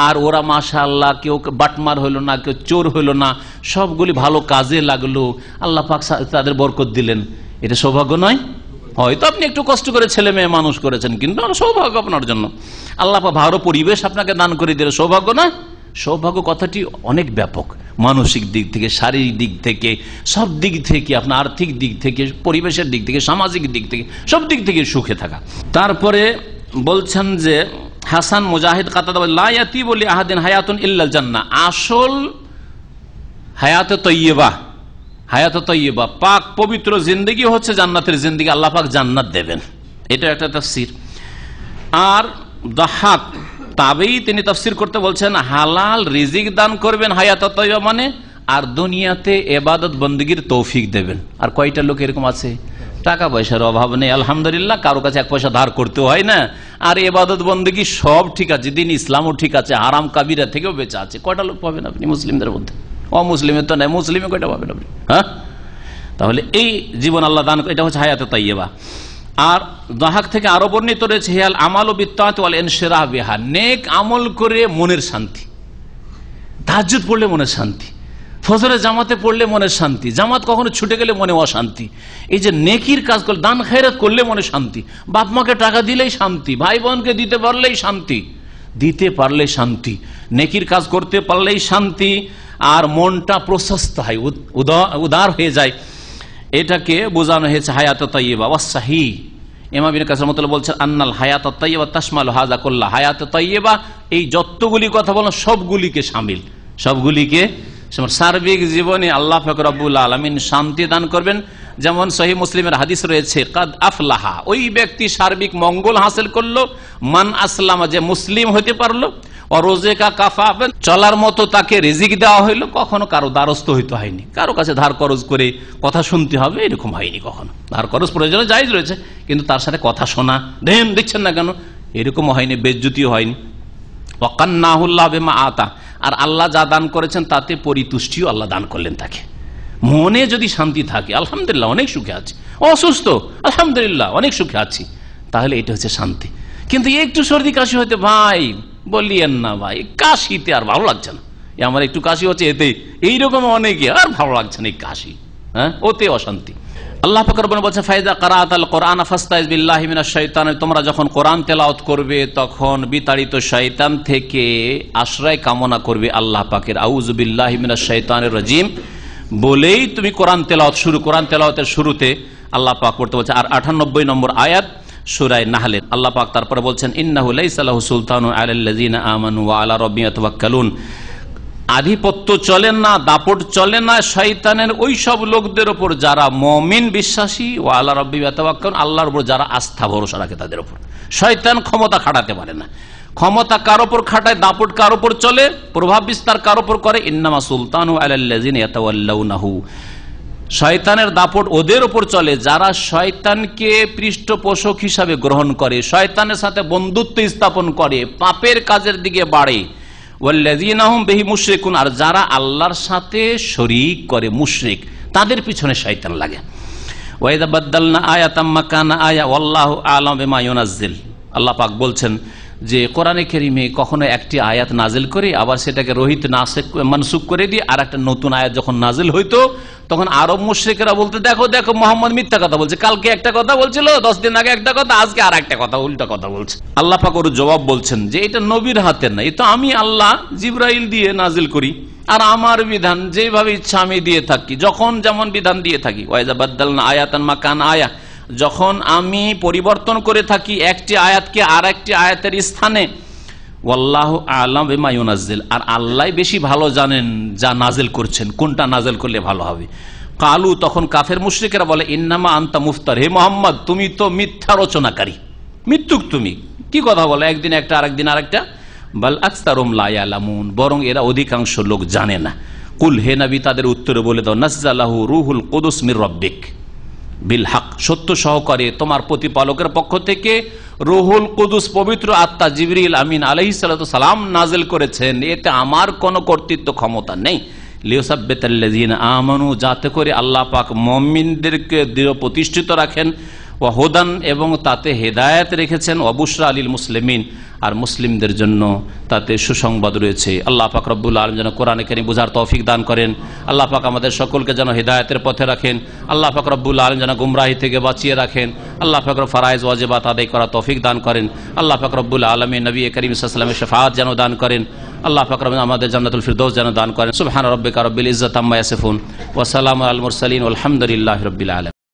আর ওরা মাশাআল্লাহ কেউ বাটমার হইল না, কেউ চোর হইল না, সবগুলি ভালো কাজে লাগলো, আল্লাহ পাক তাদের বরকত দিলেন। এটা সৌভাগ্য নয়? হয়তো আপনি একটু কষ্ট করে ছেলে মেয়ে মানুষ করেছেন, কিন্তু সৌভাগ্য আপনার জন্য। আল্লাহ পাক ভালো পরিবেশ আপনাকে দান করে দিলে সৌভাগ্য না? সৌভাগ্য কথাটি অনেক ব্যাপক, মানসিক দিক থেকে, শারীরিক দিক থেকে, সব দিক থেকে, আপনার আর্থিক দিক থেকে, পরিবেশের দিক থেকে, সামাজিক দিক থেকে, সব দিক থেকে সুখে থাকা। তারপরে বলছেন যে হাসান মুজাহিদ কাতাদা লা ইয়াতিবু লি আহাদিন হায়াতুন ইল্লাল জান্নাহ, আসল হায়াতে তাইয়্যিবা, হায়াতে তাইয়্যিবা পাক পবিত্র জিন্দেগি হচ্ছে জান্নাতের জিন্দেগি, আল্লাহ পাক জান্নাত দেবেন, এটা একটা তাফসীর। আর দাহাক তাবেই তিনি তাফসীর করতে বলছেন হালাল রিজিক দান করবেন হায়াত তাইয়্যিবা মানে, আর দুনিয়াতে ইবাদত বন্দেগীর তৌফিক দেবেন। আর কয়টা লোক এরকম আছে, টাকা পয়সার অভাব নেই আলহামদুলিল্লাহ, কারো কাছে এক পয়সা ধার করতে হয় না, আর ইবাদত বন্দেগী সব ঠিক আছে, দিন ইসলামও ঠিক আছে, হারাম কাবিরা থেকেও বেঁচে আছে। কয়টা লোক পাবেন আপনি মুসলিমদের মধ্যে? অমুসলিমের তো নাই, মুসলিমে কয়টা পাবেন আপনি? হ্যাঁ, তাহলে এই জীবন আল্লাহ দান, এটা হচ্ছে হায়াত তাইয়্যিবা। আর দাহাক থেকে আরো বর্ণিত রয়েছে হিয়াল আমাল বিত্তাত ওয়াল ইনশিরাহ বিহা, নেক আমল করে মনের শান্তি, তাহাজ্জুদ পড়লে মনের শান্তি, ফজরের জামাতে পড়লে মনের শান্তি, জামাত কখনো ছুটে গেলে মনে অশান্তি। এই যে নেকির কাজ করলে, দান খায়রাত করলে মনে শান্তি, বাপ মাকে টাকা দিলেই শান্তি, ভাই বোনকে দিতে পারলেই শান্তি, দিতে পারলে শান্তি, নেকির কাজ করতে পারলেই শান্তি, আর মনটা প্রশস্ত হয়, উদার হয়ে যায়। এটাকে বোঝানো হয়েছে হায়াত তাইয়্যিবা ওয়াসসাহিহ। ইমাম ইবনে কাসির রাহমাতুল্লাহ বলছেন আন্নাল হায়াত তাইয়্যিবা তাশমালু হাযা কুল্লাহ, হায়াত তাইয়্যিবা এই যতগুলি কথা বলেন সবগুলিকে শামিল, সবগুলিকে সার্বিক জীবনে আল্লাহ পাক রব্বুল আলামিন শান্তি দান করবেন। যেমন সহিহ মুসলিমের হাদিস রয়েছে কাদ আফলাহা, ওই ব্যক্তি সার্বিক মঙ্গল হাসিল করলো, মান আসলামা যে মুসলিম হতে পারলো, রোজেকা কাফাফেন চলার মতো তাকে রিজিক দেওয়া হইলো, কখনো কারো দ্বারস্থ হইতে হয়নি, কারো কাছে ধার খরচ করে কথা শুনতে হবে এরকম হয়নি কখনো। ধার খরচ প্রয়োজনে জায়েজ রয়েছে, কিন্তু তার সাথে কথা শোনা, দেন দিচ্ছেন না কেন, এরকম হয়নি, বেজ্জতিও হয়নি। ওয়াকান্নাহুল্লাহ বিমা আতা, আর আল্লাহ যা দান করেছেন তাতে পরিতুষ্টিও আল্লাহ দান করলেন তাকে। মনে যদি শান্তি থাকে আলহামদুলিল্লাহ অনেক সুখে আছি, অসুস্থ আলহামদুলিল্লাহ অনেক সুখে আছি, তাহলে এটা হচ্ছে শান্তি। কিন্তু একটু সর্দি কাশি হতে ভাই বলিয়েন না ভাই, কাশিতে আর ভালো লাগছে না, আমার একটু কাশি হচ্ছে এতে, এইরকম অনেকে আর ভালো লাগছে না এই কাশি, হ্যাঁ ওতে অশান্তি। আল্লাহ পাক রব্বুল বলছেন ফাইদা কারাআতাল কোরআন ফাস্তাইজ বিল্লাহি মিনাশ শাইতান, তোমরা যখন কোরআন তেলাওয়াত করবে তখন বিতাড়িত শয়তান থেকে আশ্রয় কামনা করবে আল্লাহ পাকের, আউযু বিল্লাহি মিনাশ শাইতানির রাজিম বলেই তুমি কোরআন তেলাওয়াত শুরু। কোরআন তেলাওয়াতের শুরুতে আল্লাহ পাক পড়তে বলছে, আর 98 নম্বর আয়াত সূরা নাহলে আল্লাহ পাক তারপরে বলছেন ইন্নাহু লাইসা লাহু সুলতানুন আলাল্লাযিনা আমানু ওয়া আলা রাব্বিহিম ইয়াতাওয়াক্কালুন, আধিপত্য চলে না, দাপট চলে না শয়তানের ওই সব লোকদের উপর যারা মুমিন বিশ্বাসী, ওয়া আলা রাব্বিহিম ইয়াতাওয়াক্কালুন আল্লাহর উপর যারা আস্থা ভরসা রাখে তাদের উপর। শয়তান ক্ষমতা খাটাতে পারে না, ক্ষমতা কার উপর খাটায়, দাপট কার উপর চলে, প্রভাব বিস্তার কার উপর করে, ইন্নামা সুলতানু আলাল্লাযিনা ইয়াতাওয়াল্লাউনাহু, শয়তানের দাপট ওদের ওপর চলে যারা শয়তানকে পৃষ্ঠপোষক হিসাবে গ্রহণ করে, শয়তানের সাথে বন্ধুত্ব স্থাপন করে, পাপের কাজের দিকে বাড়ে। ওয়াল্লাযীনা হুম বিহি মুশরিকুন, আর যারা আল্লাহর সাথে শরীক করে, মুশরিক, তাদের পিছনে শয়তান লাগে। ওয়া ইযা বাদদালনা আয়াতাম মাকানা আয়া ওয়াল্লাহু আ'লাম বিমা ইউনাজ্জিল। আল্লাহ পাক বলছেন যে কোরআনে কারীমে কখনো একটি আয়াত নাজিল করে আবার সেটাকে রহিত নাসিখ মানসুখ করে দিয়ে আর একটা নতুন আয়াত যখন নাজিল হইতো, তখন আরব মুশরিকরা বলতে, দেখো দেখো মোহাম্মদ মিথ্যা কথা বলছে, কালকে একটা কথা বলছিল, 10 দিন আগে একটা কথা, আজকে আর একটা কথা, উল্টা কথা বলছে। আল্লাহ পাক ওর জবাব বলছেন যে এটা নবীর হাতের না, এটা আমি আল্লাহ জিবরাইল দিয়ে নাজিল করি, আর আমার বিধান যেভাবে ইচ্ছা আমি দিয়ে থাকি, যখন যেমন বিধান দিয়ে থাকি। ওয়া ইযা বাদদালনা আয়াতান মাকানা আয়া, যখন আমি পরিবর্তন করে থাকি একটি আয়াতকে আর একটি আয়াতের স্থানে। ওয়াল্লাহু আ'লাম বিমা ইউনাজ্জিল, আর আল্লাহ বেশি ভালো জানেন যা নাজিল করছেন, কোনটা নাজিল করলে ভালো হবে। কালু, তখন কাফের মুশরিকেরা বলে, ইন্নামা আনতা মুফতার, হে মোহাম্মদ তুমি তো মিথ্যা রচনাকারী, মিথ্যুক তুমি, কি কথা বলো, একদিন একটা আরেকদিন আরেকটা। বাল আকসারুহুম লা ইয়ালামুন, বরং এরা অধিকাংশ লোক জানে না। কুল, হে নবী তাদের উত্তরে বলে দাও, নাযালাহু রূহুল কুদুস মির রাব্বিক বিল হক, সত্য সহকারে তোমার প্রতিপালকের পক্ষ থেকে রুহুল কুদুস পবিত্র আত্মা জিবরিল আমিন আলাইহিস সালাতু সালাম নাজিল করেছেন, এতে আমার কোনো কর্তৃত্ব ক্ষমতা নেই। লিউসাব্বিতাল্লাযীনা আমানু, যাতে করে আল্লাহ পাক মুমিনদেরকে দৃঢ় প্রতিষ্ঠিত রাখেন, ওয়া হুদান, এবং তাতে হেদায়েত রেখেছেন, ওয়া বুশরা লিল মুসলিমিন, আর মুসলিমদের জন্য তাতে সুসংবাদ রয়েছে। আল্লাহ পাক রব্বুল আলামিন যেন কোরআনে কারীম বুঝার তৌফিক দান করেন। আল্লাহ পাক আমাদের সকলকে যেন হেদায়েতের পথে রাখেন। আল্লাহ পাক রব্বুল আলামিন যেন গুমরাহি থেকে বাঁচিয়ে রাখেন। আল্লাহ পাক ফরায়েজ ওয়াজিবাত আদায় করা তৌফিক দান করেন। আল্লাহ পাক রব্বুল আলামিন নবী করিম সাল্লাল্লাহু আলাইহি ওয়াসাল্লামের শাফাআত যেন দান করেন। আল্লাহ পাক রব্বুল আমাদের জান্নাতুল ফিরদৌস যেন দান করেন। সুবহান রাব্বিকা রাব্বিল ইজ্জাতি আম্মা ইয়াসিফুন ওয়া সালামুন আলাল মুরসালিন ওয়ালহামদুলিল্লাহি রাব্বিল আলামিন।